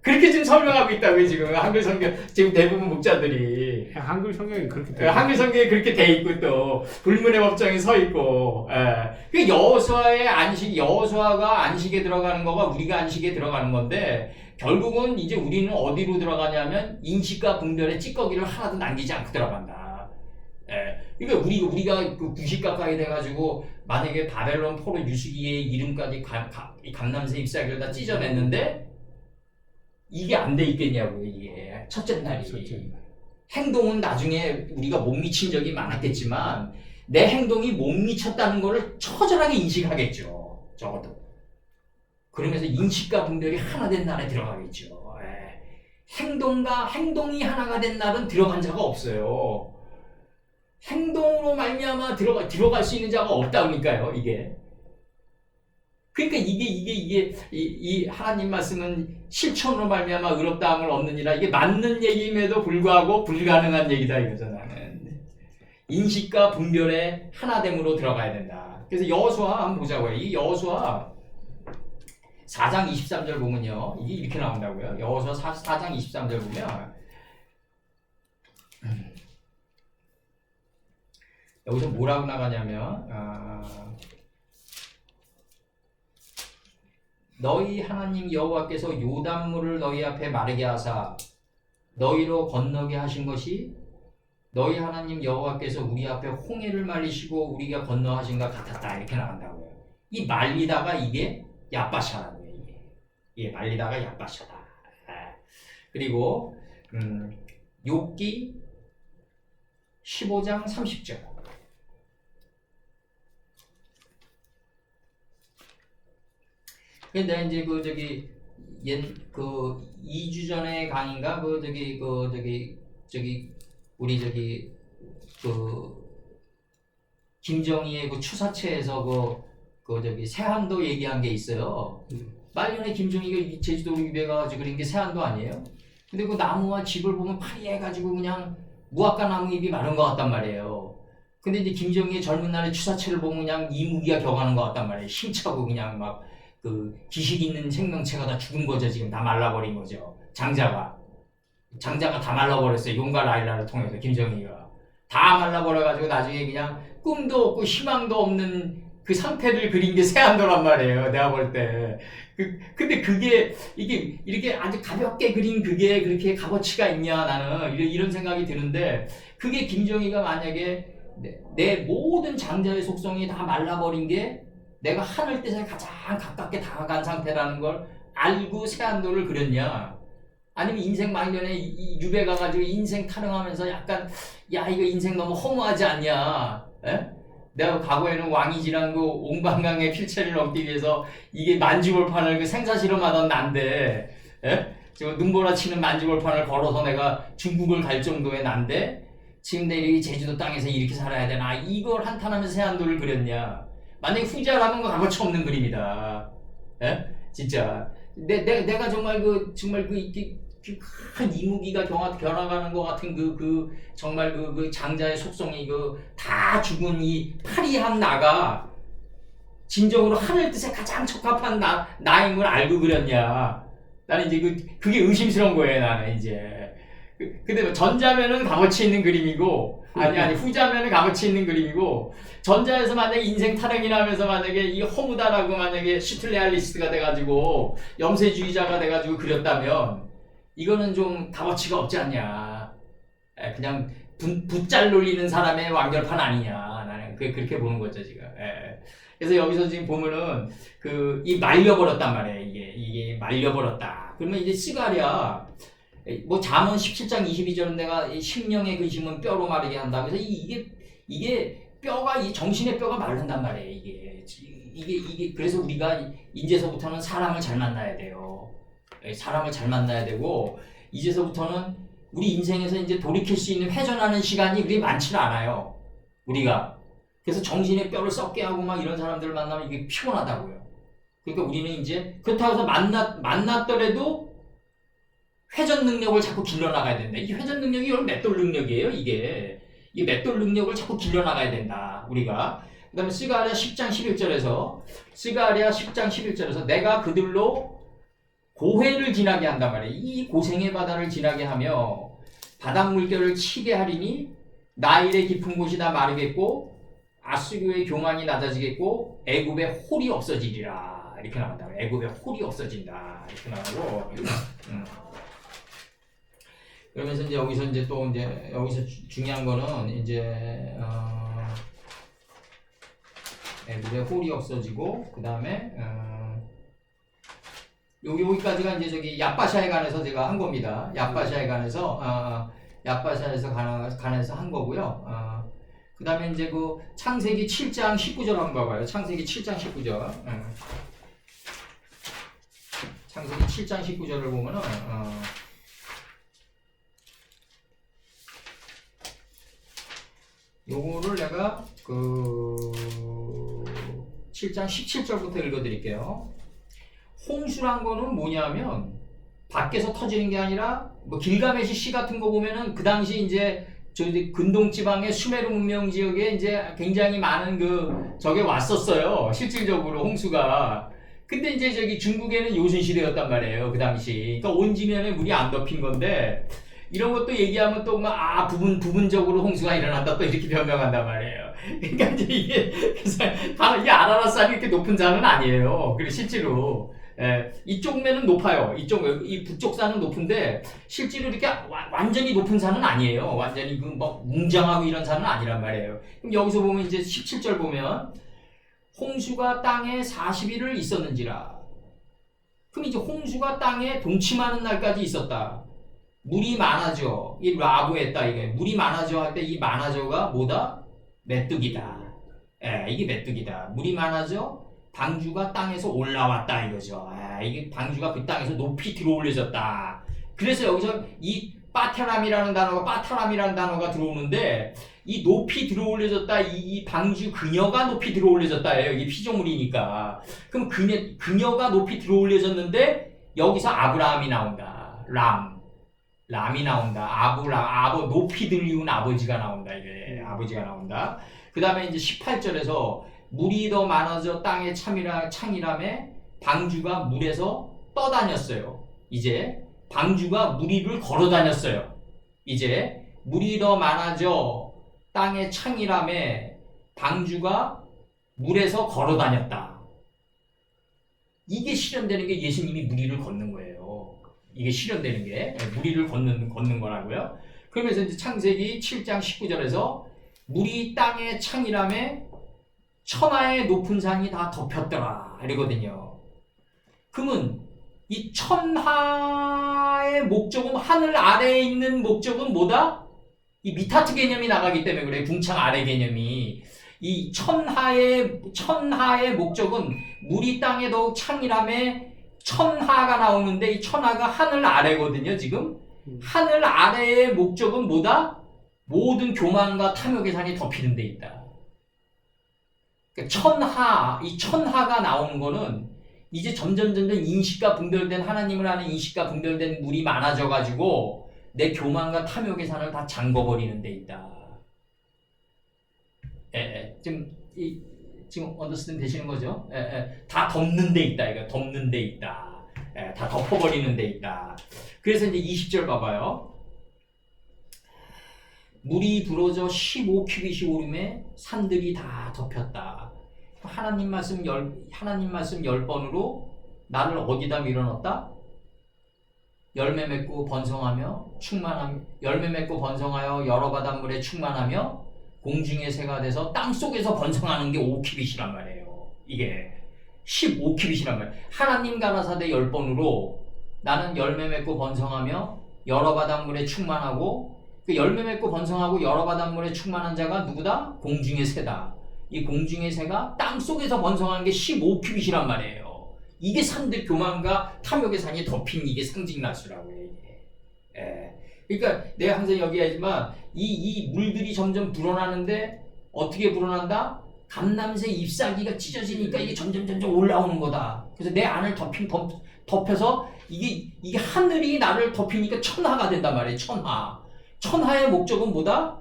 그렇게 지금 설명하고 있다고요, 지금. 한글 성경, 지금 대부분 목자들이. 한글 성경이 그렇게 돼. 한글 성경에 그렇게 돼 있고, 또, 불문의 법정에 서 있고, 그 여호수아의 안식, 여호수아가 안식에 들어가는 거가 우리가 안식에 들어가는 건데, 결국은 이제 우리는 어디로 들어가냐면, 인식과 분별의 찌꺼기를 하나도 남기지 않고 들어간다. 그러니까 우리가 그 90 가까이 돼가지고, 만약에 바벨론 포로 유수기의 이름까지 감람새 잎사귀를 다 찢어냈는데, 이게 안 돼 있겠냐고요, 이게. 첫째 날이. 행동은 나중에 우리가 못 미친 적이 많았겠지만, 내 행동이 못 미쳤다는 거를 처절하게 인식하겠죠. 적어도. 그러면서 인식과 분별이 하나 된 날에 들어가겠죠. 행동이 하나가 된 날은 들어간 자가 없어요. 행동으로 말미암아 들어갈 수 있는 자가 없다니까요, 이게. 그러니까 이 하나님 말씀은 실천으로 말미암아 의롭다함을 얻느니라, 이게 맞는 얘기임에도 불구하고 불가능한 얘기다 이거죠. 나는 인식과 분별의 하나됨으로 들어가야 된다. 그래서 여호수아 한번 보자고요. 이 여호수아 4장 23절 보면요, 이게 이렇게 나온다고요. 여호수아 4장 23절 보면 여기서 뭐라고 나가냐면 너희 하나님 여호와께서 요단물을 너희 앞에 마르게 하사 너희로 건너게 하신 것이 너희 하나님 여호와께서 우리 앞에 홍해를 말리시고 우리가 건너 하신 것 같았다, 이렇게 나간다고요. 이 말리다가 이게 야빠샤라고요. 이게 말리다가 야빠샤다. 그리고 욥기 15장 30절. 근데 이제 그 2주 전에 강인가 우리 김정희의 그 추사체에서 세안도 얘기한 게 있어요. 말년에 김정희가 제주도로 유배 가가지고 그런 게 세안도 아니에요? 근데 그 나무와 집을 보면 파리해가지고 그냥 무화과 나무 잎이 마른 것 같단 말이에요. 근데 이제 김정희의 젊은 날의 추사체를 보면 그냥 이무기가 격하는 것 같단 말이에요. 힘차고 그냥 막 기식 있는 생명체가 다 죽은 거죠. 지금 다 말라버린 거죠. 장자가 다 말라버렸어요. 용과 라일라를 통해서 김정희가 다 말라버려가지고 나중에 그냥 꿈도 없고 희망도 없는 그 상태를 그린 게 세안도란 말이에요. 내가 볼 때. 근데 그게 이게 이렇게 아주 가볍게 그린 그게 그렇게 값어치가 있냐, 나는 이런 생각이 드는데, 그게 김정희가 만약에 내 모든 장자의 속성이 다 말라버린 게 내가 하늘 뜻에 가장 가깝게 다가간 상태라는 걸 알고 세안도를 그렸냐, 아니면 인생 말년에 유배 가가지고 인생 타령하면서 약간 야 이거 인생 너무 허무하지 않냐, 내가 과거에는 왕이지랑 그 옹방강의 필체를 얻기 위해서 이게 만주벌판을 그 생사 실험하던 난데, 지금 눈보라 치는 만주벌판을 걸어서 내가 중국을 갈 정도의 난데 지금 내일 제주도 땅에서 이렇게 살아야 되나, 이걸 한탄하면서 세안도를 그렸냐. 만약에 후자라면 거 값어치 없는 그림이다. 진짜. 내가 정말 큰 이무기가 겨나가는 것 같은 정말 그 장자의 속성이 다 죽은 이 파리한 나가 진정으로 하늘 뜻에 가장 적합한 나인 걸 알고 그렸냐. 나는 이제 그게 의심스러운 거예요, 나는 이제. 근데 전자면은 값어치 있는 그림이고, 아니 후자면은 값어치 있는 그림이고, 전자에서 만약에 인생 타령이나 하면서 만약에 이 허무다라고 만약에 슈틀레알리스트가 돼가지고 염세주의자가 돼가지고 그렸다면 이거는 좀 값어치가 없지 않냐. 그냥 붓잘 놀리는 사람의 완결판 아니냐. 나는 그렇게 보는 거죠, 지금. 그래서 여기서 지금 보면은 이 말려버렸단 말이에요. 이게 말려버렸다. 그러면 이제 시가랴 잠언 17장 22절은 내가 심령의 근심은 뼈로 마르게 한다. 그래서 이게 뼈가, 이 정신의 뼈가 마른단 말이에요. 이게 그래서 우리가 이제서부터는 사람을 잘 만나야 돼요. 사람을 잘 만나야 되고, 이제서부터는 우리 인생에서 이제 돌이킬 수 있는 회전하는 시간이 우리 많지는 않아요. 우리가. 그래서 정신의 뼈를 썩게 하고 막 이런 사람들을 만나면 이게 피곤하다고요. 그러니까 우리는 이제 그렇다고 해서 만났더라도 회전 능력을 자꾸 길러나가야 된다. 이 회전 능력이 이런 맷돌 능력이에요, 이게. 이 맷돌 능력을 자꾸 길러나가야 된다. 우리가. 그 다음에 스가랴 10장 11절에서 내가 그들로 고해를 지나게 한단 말이에요. 이 고생의 바다를 지나게 하며 바닷 물결을 치게 하리니 나일의 깊은 곳이 다 마르겠고 아수르의 교만이 낮아지겠고 애굽의 홀이 없어지리라. 이렇게 나온다. 애굽의 홀이 없어진다. 이렇게 나오고 그러면서 이제 여기서 이제 또 이제 여기서 중요한 거는 이제 애굽의 홀이 없어지고 그 다음에 여기까지가 이제 저기 얍바샤에 관해서 제가 한 겁니다. 얍바샤에 관해서 얍바샤에서 한 거고요. 그 다음에 이제 그 창세기 7장 19절 한번 봐봐요. 창세기 7장 19절. 창세기 7장 19절을 보면은 요거를 내가 그 7장 17절부터 읽어드릴게요. 홍수란 거는 뭐냐면 밖에서 터지는 게 아니라 뭐 길가메시 시 같은 거 보면은 그 당시 이제 저기 근동 지방의 수메르 문명 지역에 이제 굉장히 많은 그 저게 왔었어요. 실질적으로 홍수가. 근데 이제 저기 중국에는 요순 시대였단 말이에요. 그 당시. 그러니까 온 지면에 물이 안 덮인 건데 이런 것도 얘기하면 또 막 부분적으로 홍수가 일어난다 또 이렇게 변명한단 말이에요. 그러니까 이제 이게 그래서 이 아라라산이 이렇게 높은 산은 아니에요. 그리고 실제로 이쪽 면은 높아요. 이 북쪽 산은 높은데 실제로 이렇게 완전히 높은 산은 아니에요. 완전히 그 뭐 웅장하고 이런 산은 아니란 말이에요. 그럼 여기서 보면 이제 17절 보면 홍수가 땅에 40일을 있었는지라. 그럼 이제 홍수가 땅에 동침하는 날까지 있었다. 물이 많아져. 이 라보했다 이게. 물이 많아져 할 때 이 많아져가 뭐다? 메뚜기다. 이게 메뚜기다. 물이 많아져. 방주가 땅에서 올라왔다 이거죠. 이게 방주가 그 땅에서 높이 들어올려졌다. 그래서 여기서 이 빠타람이라는 단어가 들어오는데 이 높이 들어올려졌다. 이 방주 그녀가 높이 들어올려졌다예요. 이게 피조물이니까. 그럼 그녀가 높이 들어올려졌는데 여기서 아브라함이 나온다. 람이 나온다. 높이 들리운 아버지가 나온다. 이게 아버지가 나온다. 그 다음에 이제 18절에서 물이 더 많아져 땅에 창이람에 방주가 물에서 떠다녔어요. 이제 방주가 무리를 걸어 다녔어요. 이제 물이 더 많아져 땅에 창이람에 방주가 물에서 걸어 다녔다. 이게 실현되는 게 예수님이 무리를 걷는 거예요. 이게 실현되는 게 무리를 걷는 거라고요. 그러면서 이제 창세기 7장 19절에서 물이 땅에 창이람에 천하의 높은 산이 다 덮였더라 이러거든요. 그러면 이 천하의 목적은 하늘 아래에 있는 목적은 뭐다? 이 미타트 개념이 나가기 때문에 그래. 궁창 아래 개념이. 이 천하의 목적은 물이 땅에 더욱 창이람에 천하가 나오는데 이 천하가 하늘 아래거든요. 지금 하늘 아래의 목적은 뭐다? 모든 교만과 탐욕의 산이 덮이는 데 있다. 그러니까 이 천하가 나오는 거는 이제 점점 인식과 분별된 하나님을 아는 인식과 분별된 물이 많아져가지고 내 교만과 탐욕의 산을 다 잠궈버리는 데 있다. 지금 언더스탠드 되시는 거죠? 다 덮는 데 있다. 이거 덮는 데 있다. 다 덮어버리는 데 있다. 그래서 이제 20절 봐봐요. 물이 불어져 15큐빗이 오름에 산들이 다 덮였다. 하나님 말씀 10번으로 나를 어디다 밀어넣었다? 열매 맺고 번성하며 열매 맺고 번성하여 여러 바닷물에 충만하며 공중의 새가 돼서 땅 속에서 번성하는 게 5큐빗이란 말이에요. 이게 15큐빗이란 말이에요. 하나님 가라사대 10번으로 나는 열매 맺고 번성하며 여러 바닷물에 충만하고 그 열매 맺고 번성하고 여러 바닷물에 충만한 자가 누구다? 공중의 새다. 이 공중의 새가 땅 속에서 번성하는 게 15큐빗이란 말이에요. 이게 산들 교만과 탐욕의 산이 덮인 이게 상징나수라고요. 그러니까 내가 항상 얘기하지만 이 물들이 점점 불어나는데 어떻게 불어난다? 감남새 잎사귀가 찢어지니까 이게 점점 올라오는 거다. 그래서 내 안을 덮여서 이게 하늘이 나를 덮이니까 천하가 된단 말이에요. 천하의 목적은 뭐다?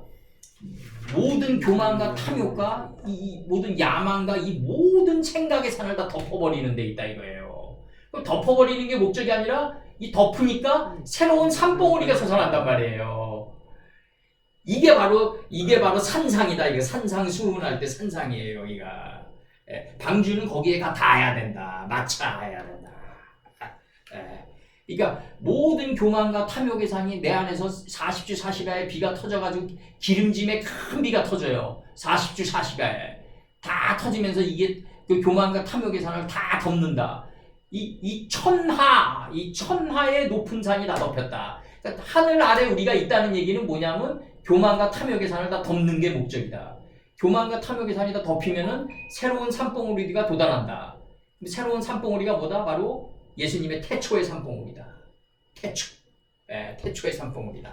모든 교만과 탐욕과 이 모든 야망과 이 모든 생각의 산을 다 덮어버리는 데 있다 이거예요. 그럼 덮어버리는 게 목적이 아니라 이 덮으니까 새로운 산봉우리가 솟아난단 말이에요. 이게 바로 산상이다. 이게 산상수훈할 때 산상이에요. 여기가. 방주는 거기에 가 닿아야 된다. 마차해야 된다. 그러니까 모든 교만과 탐욕의 산이 내 안에서 40주 40야에 비가 터져가지고 기름짐에 큰 비가 터져요. 40주 40야에 다 터지면서 이게 그 교만과 탐욕의 산을 다 덮는다. 이 천하의 높은 산이 다 덮였다. 그러니까 하늘 아래 우리가 있다는 얘기는 뭐냐면 교만과 탐욕의 산을 다 덮는 게 목적이다. 교만과 탐욕의 산이 다 덮이면은 새로운 산봉우리가 돋아난다. 새로운 산봉우리가 뭐다? 바로 예수님의 태초의 산봉우리다. 태초의 산봉우리다.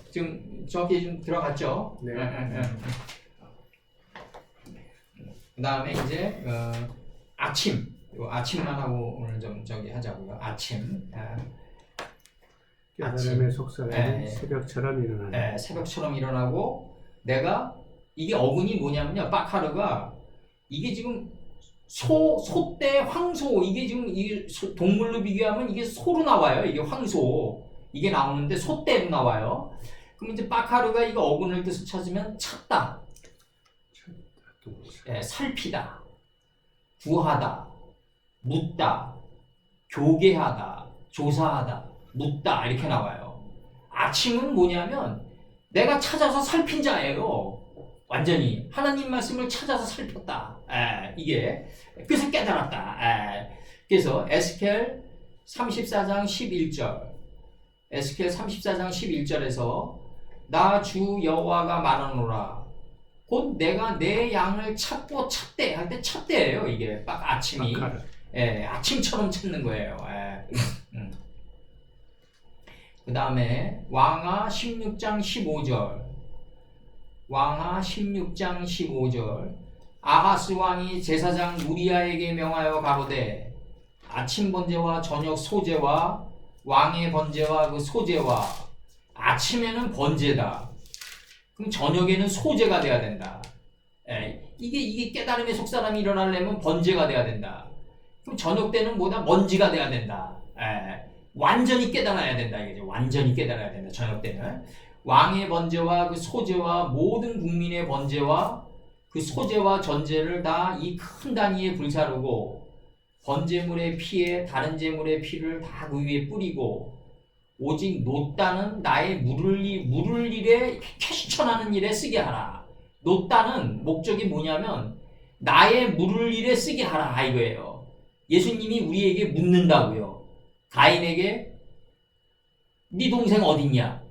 지금 저기 좀 들어갔죠? 네. 그 다음에 이제 아침만 하고 오늘 좀 저기 하자고요. 아침. 깨달음의 속삭임은 새벽처럼 일어나는. 새벽처럼 일어나고 내가 이게 어근이 뭐냐면요. 빠카르가 이게 지금 소떼 황소 이게 지금 이 동물로 비교하면 이게 소로 나와요. 이게 황소 이게 나오는데 소떼로 나와요. 그럼 이제 빠카르가 이거 어근을 뜻을 찾으면 찾다, 살피다, 구하다, 묻다, 교계하다, 조사하다, 묻다 이렇게 나와요. 아침은 뭐냐면 내가 찾아서 살핀 자예요. 완전히 하나님 말씀을 찾아서 살폈다. 이게 그래서 깨달았다. 그래서 에스겔 34장 11절 에스겔 34장 11절에서 나 주 여호와가 말하노라 곧 내가 내 양을 찾고 찾되 할 때 찾대예요. 이게 딱 아침이 아침처럼 찾는 거예요. 그 다음에 왕하 16장 15절 왕하 16장 15절 아하스 왕이 제사장 우리야에게 명하여 가로되 아침 번제와 저녁 소제와 왕의 번제와 그 소제와 아침에는 번제다. 그럼 저녁에는 소제가 돼야 된다. 이게 깨달음의 속사람이 일어나려면 번제가 돼야 된다. 그럼 저녁 때는 뭐다? 먼지가 돼야 된다. 완전히 깨달아야 된다. 이거죠. 완전히 깨달아야 된다. 저녁 때는 왕의 번제와 그 소제와 모든 국민의 번제와 그 소제와 전제를 다 이 큰 단위에 불사르고 번제물의 피에 다른 제물의 피를 다 그 위에 뿌리고 오직 노따는 나의 물을 일에 캐시천하는 일에 쓰게 하라. 노따는 목적이 뭐냐면 나의 물을 일에 쓰게 하라 이거예요. 예수님이 우리에게 묻는다고요. 가인에게 네 동생 어딨냐?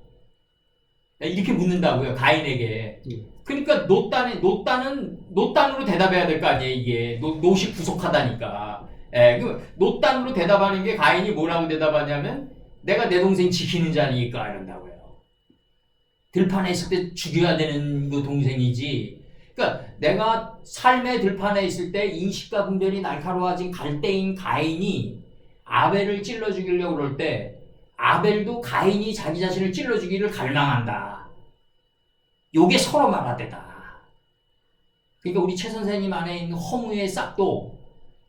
이렇게 묻는다고요. 가인에게. 그러니까 노딴으로 대답해야 될 거 아니에요. 이게 노시 부족하다니까. 그 노딴으로 대답하는 게 가인이 뭐라고 대답하냐면 내가 내 동생 지키는 자니까 이런다고요. 들판에 있을 때 죽여야 되는 그 동생이지. 그러니까 내가 삶의 들판에 있을 때 인식과 분별이 날카로워진 갈대인 가인이 아벨을 찔러 죽이려고 그럴 때 아벨도 가인이 자기 자신을 찔러 죽이기를 갈망한다. 요게 서로 말하대다. 그러니까 우리 최 선생님 안에 있는 허무의 싹도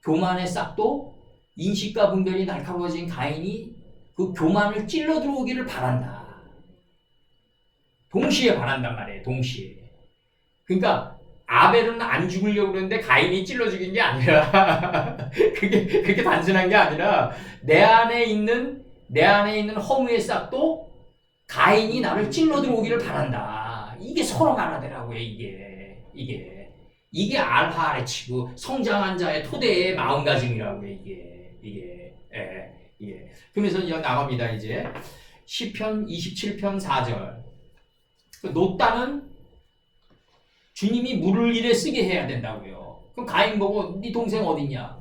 교만의 싹도 인식과 분별이 날카로워진 가인이 그 교만을 찔러 들어오기를 바란다. 동시에 바란단 말이에요. 동시에. 그러니까 아벨은 안 죽으려고 그러는데 가인이 찔러 죽인 게 아니라 그게 단순한 게 아니라 내 안에 있는 허무의 싹도 가인이 나를 찔러 들어오기를 바란다. 이게 서로 말하더라고요. 이게 알파아레치고 성장한 자의 토대의 마음가짐이라고요. 이게. 그러면서 이제 나갑니다. 이제 시편 27편 4절. 노따는 주님이 물을 일에 쓰게 해야 된다고요. 그럼 가인 보고 네 동생 어딨냐?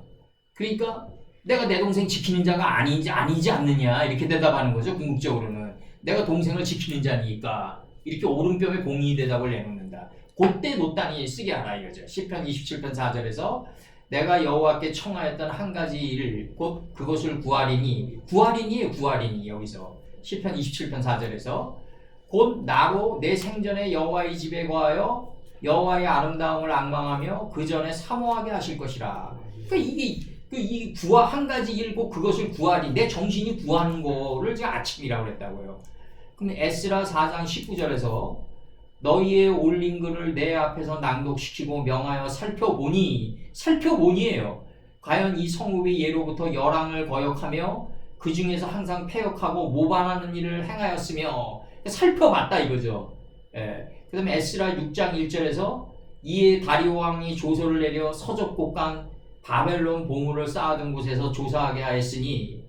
그러니까 내가 내 동생 지키는 자가 아니지 않느냐 이렇게 대답하는 거죠. 궁극적으로는 내가 동생을 지키는 자니까 이렇게 오른뼘에 공의 대답을 내놓는다. 그때 노딴이 쓰게 하라 이거죠. 시편 27편 4절에서 내가 여호와께 청하였던 한 가지 일 곧 그것을 구하리니 여기서 시편 27편 4절에서 곧 나로 내 생전에 여호와의 집에 거하여 여호와의 아름다움을 앙망하며 그 전에 사모하게 하실 것이라. 그러니까 이 구하 한 가지 일고 그것을 구하니 내 정신이 구하는 거를 제가 아침이라고 그랬다고요. 그럼 에스라 4장 19절에서 너희의 올린 글을 내 앞에서 낭독시키고 명하여 살펴보니에요. 과연 이 성읍이 예로부터 열왕을 거역하며 그 중에서 항상 패역하고 모반하는 일을 행하였으며 살펴봤다 이거죠. 예. 그 다음에 에스라 6장 1절에서 이에 다리오 왕이 조서를 내려 서적 곳간 바벨론 보물을 쌓아둔 곳에서 조사하게 하였으니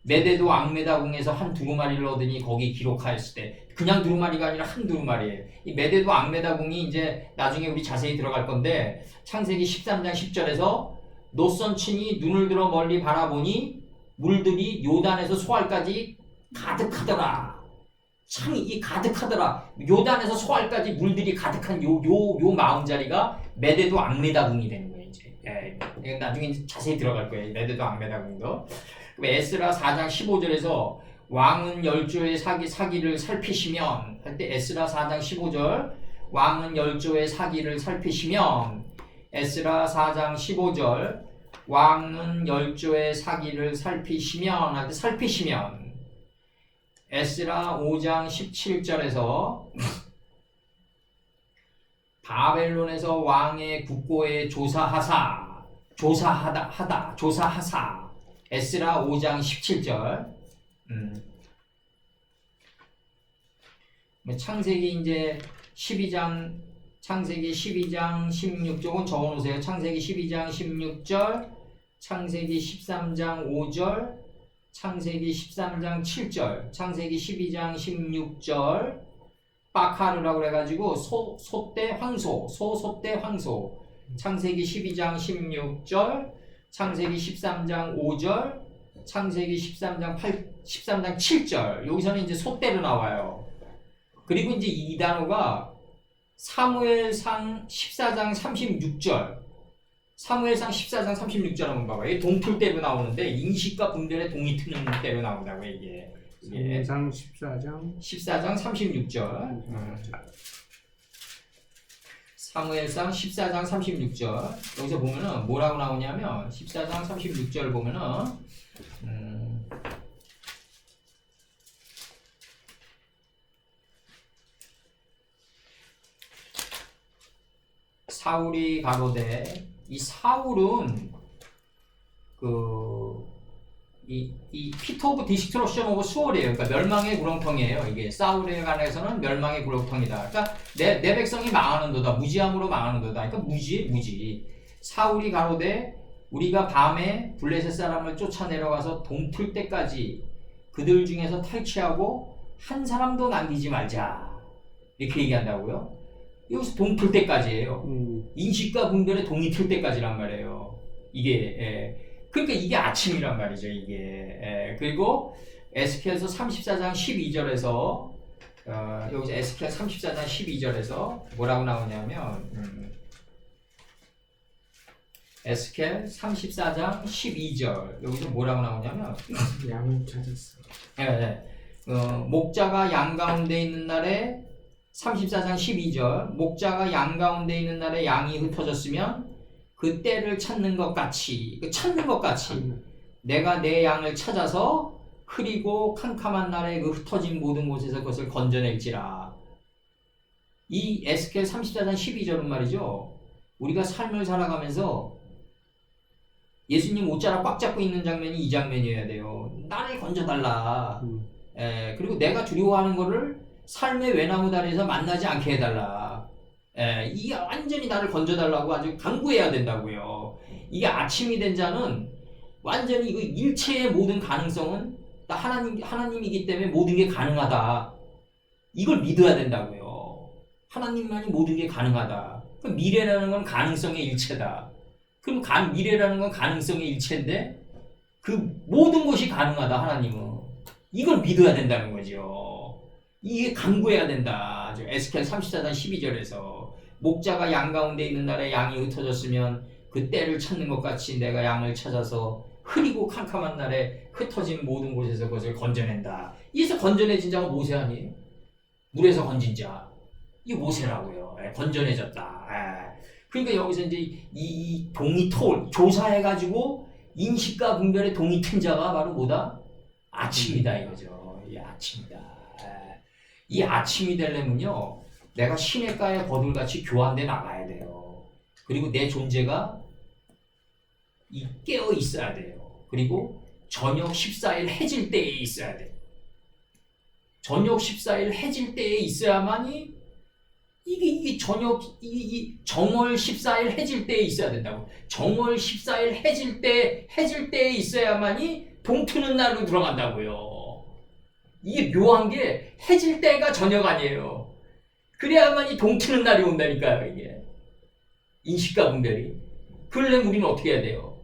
메대도 앙메다궁에서 한 두루마리를 얻으니 거기 기록하였을 때 그냥 두루마리가 아니라 한 두루마리예요. 이 메대도 앙메다궁이 이제 나중에 우리 자세히 들어갈 건데 창세기 13장 10절에서 노선친이 눈을 들어 멀리 바라보니 물들이 요단에서 소알까지 가득하더라. 참 이 가득하더라. 요단에서 소알까지 물들이 가득한 요 마음자리가 메대도 앙메다궁이 되는 거예요. 이제 나중에 자세히 들어갈 거예요. 메대도 앙메다궁도. 에스라 4장 15절에서 왕은 열조의 사기를 살피시면 할 때 에스라 4장 15절 왕은 열조의 사기를 살피시면 에스라 4장 15절 왕은 열조의 사기를 살피시면 할 때 살피시면 에스라 5장 17절에서 바벨론에서 왕의 국고에 조사하사 에스라 5장 17절 창세기 이제 12장 16절은 적어놓으세요. 창세기 12장 16절 창세기 13장 5절 창세기 13장 7절 창세기 12장 16절 빠카르라고 그래가지고 소때 황소 창세기 12장 16절 창세기 13장 5절 창세기 13장 7절 여기서는 이제 소때로 나와요. 그리고 이제 이 단어가 사무엘상 14장 36절 사무엘상 14장 36절 한번 봐봐요. 동풀 때로 나오는데 인식과 분별의 동이 트는 때로 나온다고 이게. 사무엘상 14장 36절. 사무엘상 14장 36절. 여기서 보면은 뭐라고 나오냐면 14장 36절 보면은 사울이 가로되 이 사울은 이 피터 오브 디스트럭션 오브 수월이에요. 그러니까 멸망의 구렁텅이에요. 이게 사울에 관해서는 멸망의 구렁텅이다. 그러니까 내 백성이 망하는도다. 무지함으로 망하는도다. 그러니까 무지. 사울이 가로되 우리가 밤에 블레셋 사람을 쫓아 내려가서 동풀 때까지 그들 중에서 탈취하고 한 사람도 남기지 말자. 이렇게 얘기한다고요. 여기서 동풀 때까지예요. 인식과 분별의 동이 틀 때까지란 말이에요. 이게 그러니까 이게 아침이란 말이죠. 이게 그리고 에스겔서 34장 12절에서 여기서 에스겔 34장 12절에서 뭐라고 나오냐면 에스겔 34장 12절 여기서 뭐라고 나오냐면 양을 찾았어. 목자가 양 가운데 있는 날에 34장 12절 목자가 양 가운데 있는 날에 양이 흩어졌으면 그 때를 찾는 것 같이 내가 내 양을 찾아서 흐리고 캄캄한 날에 그 흩어진 모든 곳에서 그것을 건져낼지라. 이 에스겔 34장 12절은 말이죠. 우리가 삶을 살아가면서 예수님 옷자락 꽉 잡고 있는 장면이 이 장면이어야 돼요. 나를 건져달라. 그리고 내가 두려워하는 거를 삶의 외나무 다리에서 만나지 않게 해달라. 이게 완전히 나를 건져달라고 아주 강구해야 된다고요. 이게 아침이 된 자는 완전히 그 일체의 모든 가능성은 하나님이기 때문에 모든 게 가능하다. 이걸 믿어야 된다고요. 하나님만이 모든 게 가능하다. 그럼 미래라는 건 가능성의 일체다. 그럼 미래라는 건 가능성의 일체인데 그 모든 것이 가능하다. 하나님은 이걸 믿어야 된다는 거죠. 이게 강구해야 된다. 에스겔 34장 12절에서 목자가 양 가운데 있는 날에 양이 흩어졌으면 그 때를 찾는 것 같이 내가 양을 찾아서 흐리고 캄캄한 날에 흩어진 모든 곳에서 그것을 건져낸다. 이에서 건져내진 자가 모세 아니에요? 물에서 건진 자. 이게 모세라고요. 건져내졌다. 그러니까 여기서 이제 이 동이 조사해가지고 인식과 분별의 동이 튼 자가 바로 뭐다? 아침이다 이거죠. 이 아침이다. 이 아침이 되려면요, 내가 시냇가의 거들같이 교환돼 나가야 돼요. 그리고 내 존재가 깨어 있어야 돼요. 그리고 저녁 14일 해질 때에 있어야 돼요. 저녁 14일 해질 때에 있어야만이 이게 정월 14일 해질 때에 있어야 된다고. 정월 14일 해질 때에 있어야만이 동트는 날로 들어간다고요. 이게 묘한 게 해질 때가 저녁 아니에요. 그래야만이 동트는 날이 온다니까요, 이게. 인식과 분별이. 그러려면 우리는 어떻게 해야 돼요?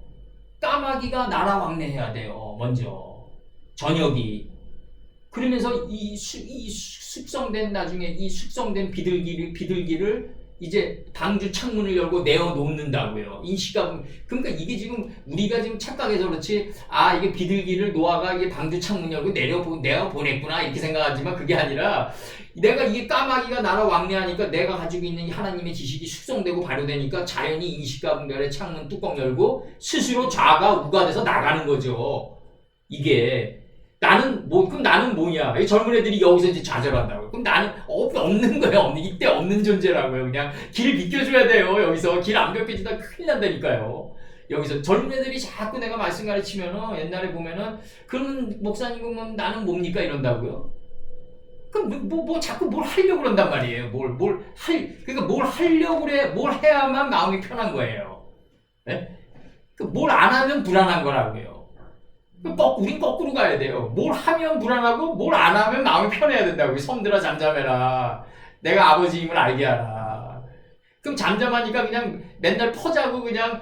까마귀가 날아왕래해야 돼요, 먼저. 저녁이. 그러면서 이 숙성된 나중에 이 숙성된 비둘기를 이제 방주 창문을 열고 내어 놓는다고요. 인식과 그러니까 이게 지금 우리가 지금 착각해서 그렇지, 아 이게 비둘기를 노아가 이게 방주 창문 열고 내어 보냈구나 이렇게 생각하지만 그게 아니라, 내가 이게 까마귀가 날아 왕래하니까 내가 가지고 있는 하나님의 지식이 숙성되고 발효되니까 자연히 인식과 분별의 창문 뚜껑 열고 스스로 좌가 우가 돼서 나가는 거죠. 이게 그럼 나는 뭐냐? 이 젊은 애들이 여기서 이제 좌절한다고요. 그럼 나는 없는 거예요. 이때 없는 존재라고요. 그냥 길 비켜줘야 돼요. 여기서 길 안 비켜주다 큰일 난다니까요. 여기서 젊은 애들이 자꾸 내가 말씀 가르치면은 옛날에 보면은, 그러면 목사님 나는 뭡니까 이런다고요. 그럼 자꾸 뭘 하려고 그런단 말이에요. 그러니까 뭘 하려고 그래. 뭘 해야만 마음이 편한 거예요. 네? 뭘 안 하면 불안한 거라고요. 우린 거꾸로 가야 돼요. 뭘 하면 불안하고 뭘 안 하면 마음이 편해야 된다고. 섬들아 잠잠해라. 내가 아버지임을 알게 하라. 그럼 잠잠하니까 그냥 맨날 퍼자고 그냥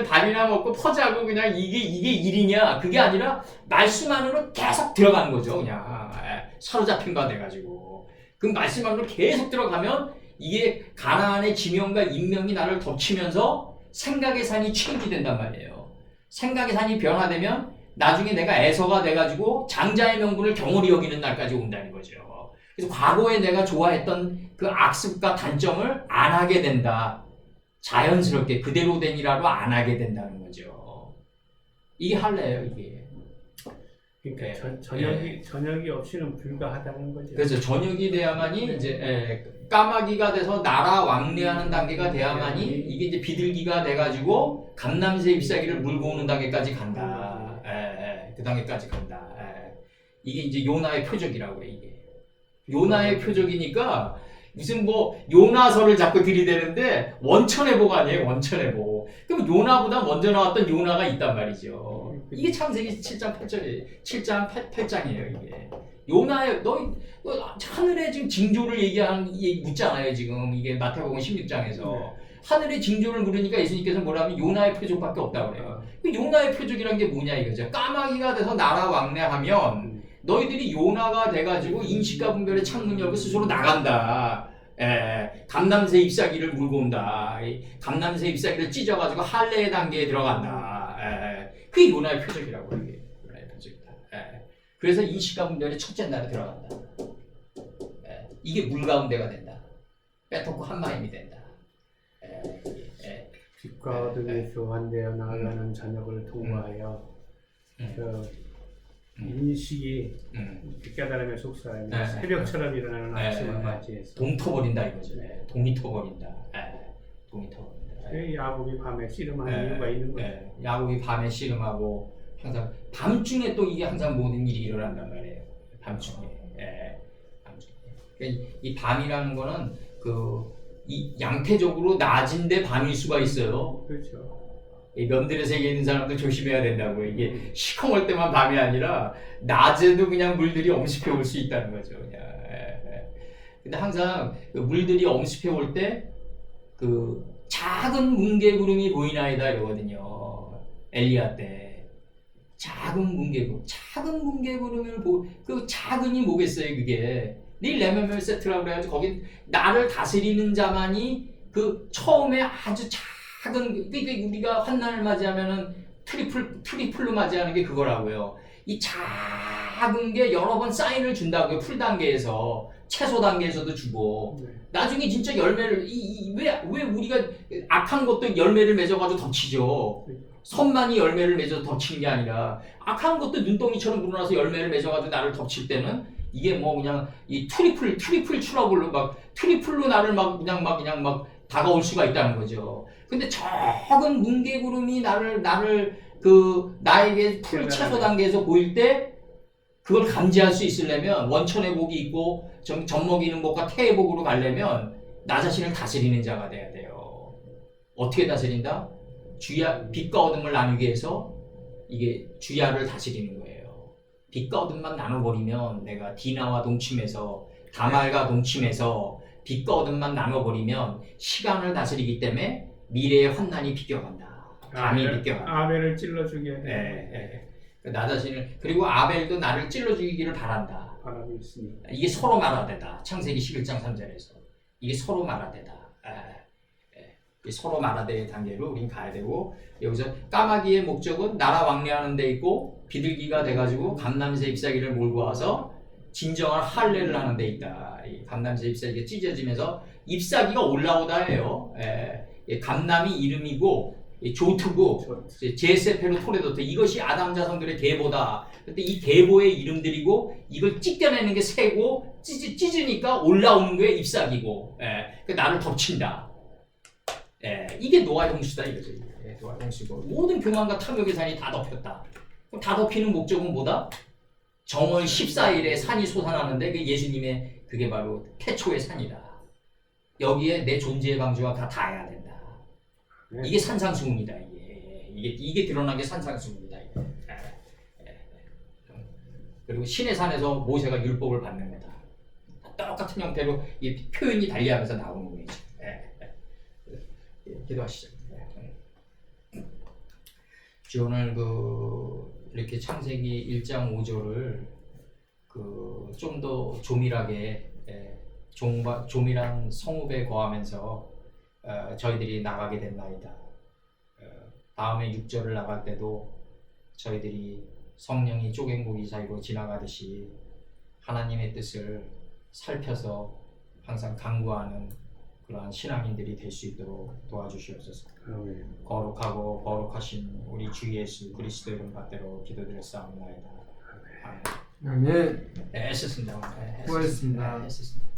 밥이나 먹고 퍼자고 그냥 이게 일이냐? 그게 아니라 말씀 안으로 계속 들어가는 거죠. 그냥 사로잡힌 바 돼가지고. 그 말씀 안으로 계속 들어가면 이게 가나안의 지명과 인명이 나를 덮치면서 생각의 산이 체인지 된단 말이에요. 생각의 산이 변화되면 나중에 내가 에서가 돼가지고 장자의 명분을 경홀히 여기는 날까지 온다는 거죠. 그래서 과거에 내가 좋아했던 그 악습과 단점을 안 하게 된다. 자연스럽게 그대로 된 일하로 안 하게 된다는 거죠. 이게 할례예요, 이게. 그러니까 저녁이 없이는 불가하다는 거죠. 그래서 저녁이 돼야만이 이제 까마귀가 돼서 날아 왕래하는 단계가 돼야만이 이게 이제 비둘기가 돼가지고 감람새 잎사귀를 물고 오는 단계까지 간다. 그 단계까지 간다. 이게 이제 요나의 표적이라고 해, 이게. 요나의 표적이니까 무슨 요나서를 자꾸 들이대는데 원천회복 아니에요, 원천회복. 그럼 요나보다 먼저 나왔던 요나가 있단 말이죠. 이게 창세기 7장 8절이에요. 7장 8장이에요, 이게. 요나의, 하늘의 지금 징조를 묻잖아요, 지금. 이게 마태복음 16장에서. 하늘의 징조를 물으니까 예수님께서 뭐라면 요나의 표적밖에 없다고 그래요. 요나의 표적이란 게 뭐냐 이거죠. 까마귀가 돼서 나라 왕래하면 너희들이 요나가 돼가지고 인식과 분별의 창문 열고 스스로 나간다. 감람새 잎사귀를 물고 온다. 감람새 잎사귀를 찢어가지고 할례의 단계에 들어간다. 그게 요나의 표적이라고 해요. 요나의 표적이다. 그래서 인식과 분별의 첫째 날에 들어간다. 이게 물 가운데가 된다. 빼놓고 한 마음이 된다. 빛과 어둠이 교환되어 나아가는 저녁을 통과하여 인식이 깨달음의 속삭임에 새벽처럼 일어나는 아침을 맞이해서 동 터버린다 이거죠. 동이 터버린다. 동이 터버린다. 야곱이 밤에 씨름하는 이유가 있는 거죠. 야곱이 밤에 씨름하고 항상 밤중에 또 이게 항상 모든 일이 일어난단 말이에요. 밤중에. 그러니까 이 밤이라는 거는 이 양태적으로 낮인데 밤일 수가 있어요. 그렇죠. 이 면들의 세계에 있는 사람들 조심해야 된다고. 이게 시커멀 때만 밤이 아니라 낮에도 그냥 물들이 엄습해 올 수 있다는 거죠. 그냥. 근데 항상 그 물들이 엄습해 올 때 그 작은 뭉게구름이 보이나이다 이러거든요. 엘리야 때 작은 뭉게구름을 그 작은이 뭐겠어요 그게. 닐 레메멜 세트라고 그래가지고 거기 나를 다스리는 자만이 그 처음에 아주 작은, 그러니까 우리가 환난을 맞이하면은 트리플로 맞이하는 게 그거라고요. 이 작은 게 여러 번 사인을 준다고요. 풀 단계에서 채소 단계에서도 주고 네. 나중에 진짜 열매를 왜 우리가 악한 것도 열매를 맺어가지고 덮치죠. 선만이 열매를 맺어 덮치는 게 아니라 악한 것도 눈덩이처럼 불어나서 열매를 맺어가지고 나를 덮칠 때는 이게 뭐 그냥 이 트리플 트러블로 막 트리플로 나를 막 다가올 수가 있다는 거죠. 근데 적은 뭉게구름이 나에게 풀 채소 단계에서 보일 때 그걸 감지할 수 있으려면 원천의 복이 있고 젖먹이는 복과 태의 복으로 가려면 나 자신을 다스리는 자가 돼야 돼요. 어떻게 다스린다? 빛과 어둠을 나누기 위해서 이게 주야를 다스리는 거예요. 빛과 어둠만 나눠버리면 내가 디나와 동침해서 다말과 동침해서 빛과 어둠만 나눠버리면 시간을 다스리기 때문에 미래의 환난이 비껴간다. 감이 비껴간다. 아벨을 찔러 죽여야 예, 돼. 예. 나 자신을 그리고 아벨도 나를 찔러 죽이기를 바란다. 바라고 있습니다. 이게 서로 말하되다. 창세기 11장 3절에서 이게 서로 말하되다. 서로 말하되의 단계로 우린 가야 되고 여기서 까마귀의 목적은 나라 왕래하는 데 있고 비둘기가 돼가지고 감람새 잎사귀를 몰고 와서 진정한 할례를 하는 데 있다. 이 감람새 잎사귀가 찢어지면서 잎사귀가 올라오다예요. 감람이 이름이고 조트고 제세페로 토레도트 이것이 아담 자손들의 계보다. 근데 이 계보의 이름들이고 이걸 찢겨내는 게 새고 찢으니까 올라오는 게 잎사귀고 나를 덮친다. 이게 노아의 홍수다 이거죠. 노아의 홍수고 모든 교만과 탐욕의 산이 다 덮였다. 그럼 다 덮이는 목적은 뭐다? 정월 14일에 산이 솟아나는데 그 예수님의 그게 바로 태초의 산이다. 여기에 내 존재의 방주가 다 닿아야 된다. 이게 산상수훈이다. 이게 드러난 게 산상수훈이다. 그리고 신의 산에서 모세가 율법을 받는 거다. 똑같은 형태로 이 표현이 달리하면서 나오는 거죠. 기도하시죠. 주 오늘 이렇게 창세기 1장 5절을 좀 더 조밀하게 조밀한 성읍에 거하면서 저희들이 나가게 됐나이다. 다음에 6절을 나갈 때도 저희들이 성령이 쪼갠고기 사이로 지나가듯이 하나님의 뜻을 살펴서 항상 간구하는 그러한 신앙인들이 될 수 있도록 도와주시옵소서. 거룩하고 거룩하신 우리 주 예수 그리스도 이름 받들어 기도드렸사옵나이다. 아멘. 아멘. 애쓰습니다. 수고하셨습니다. 애쓰습니다.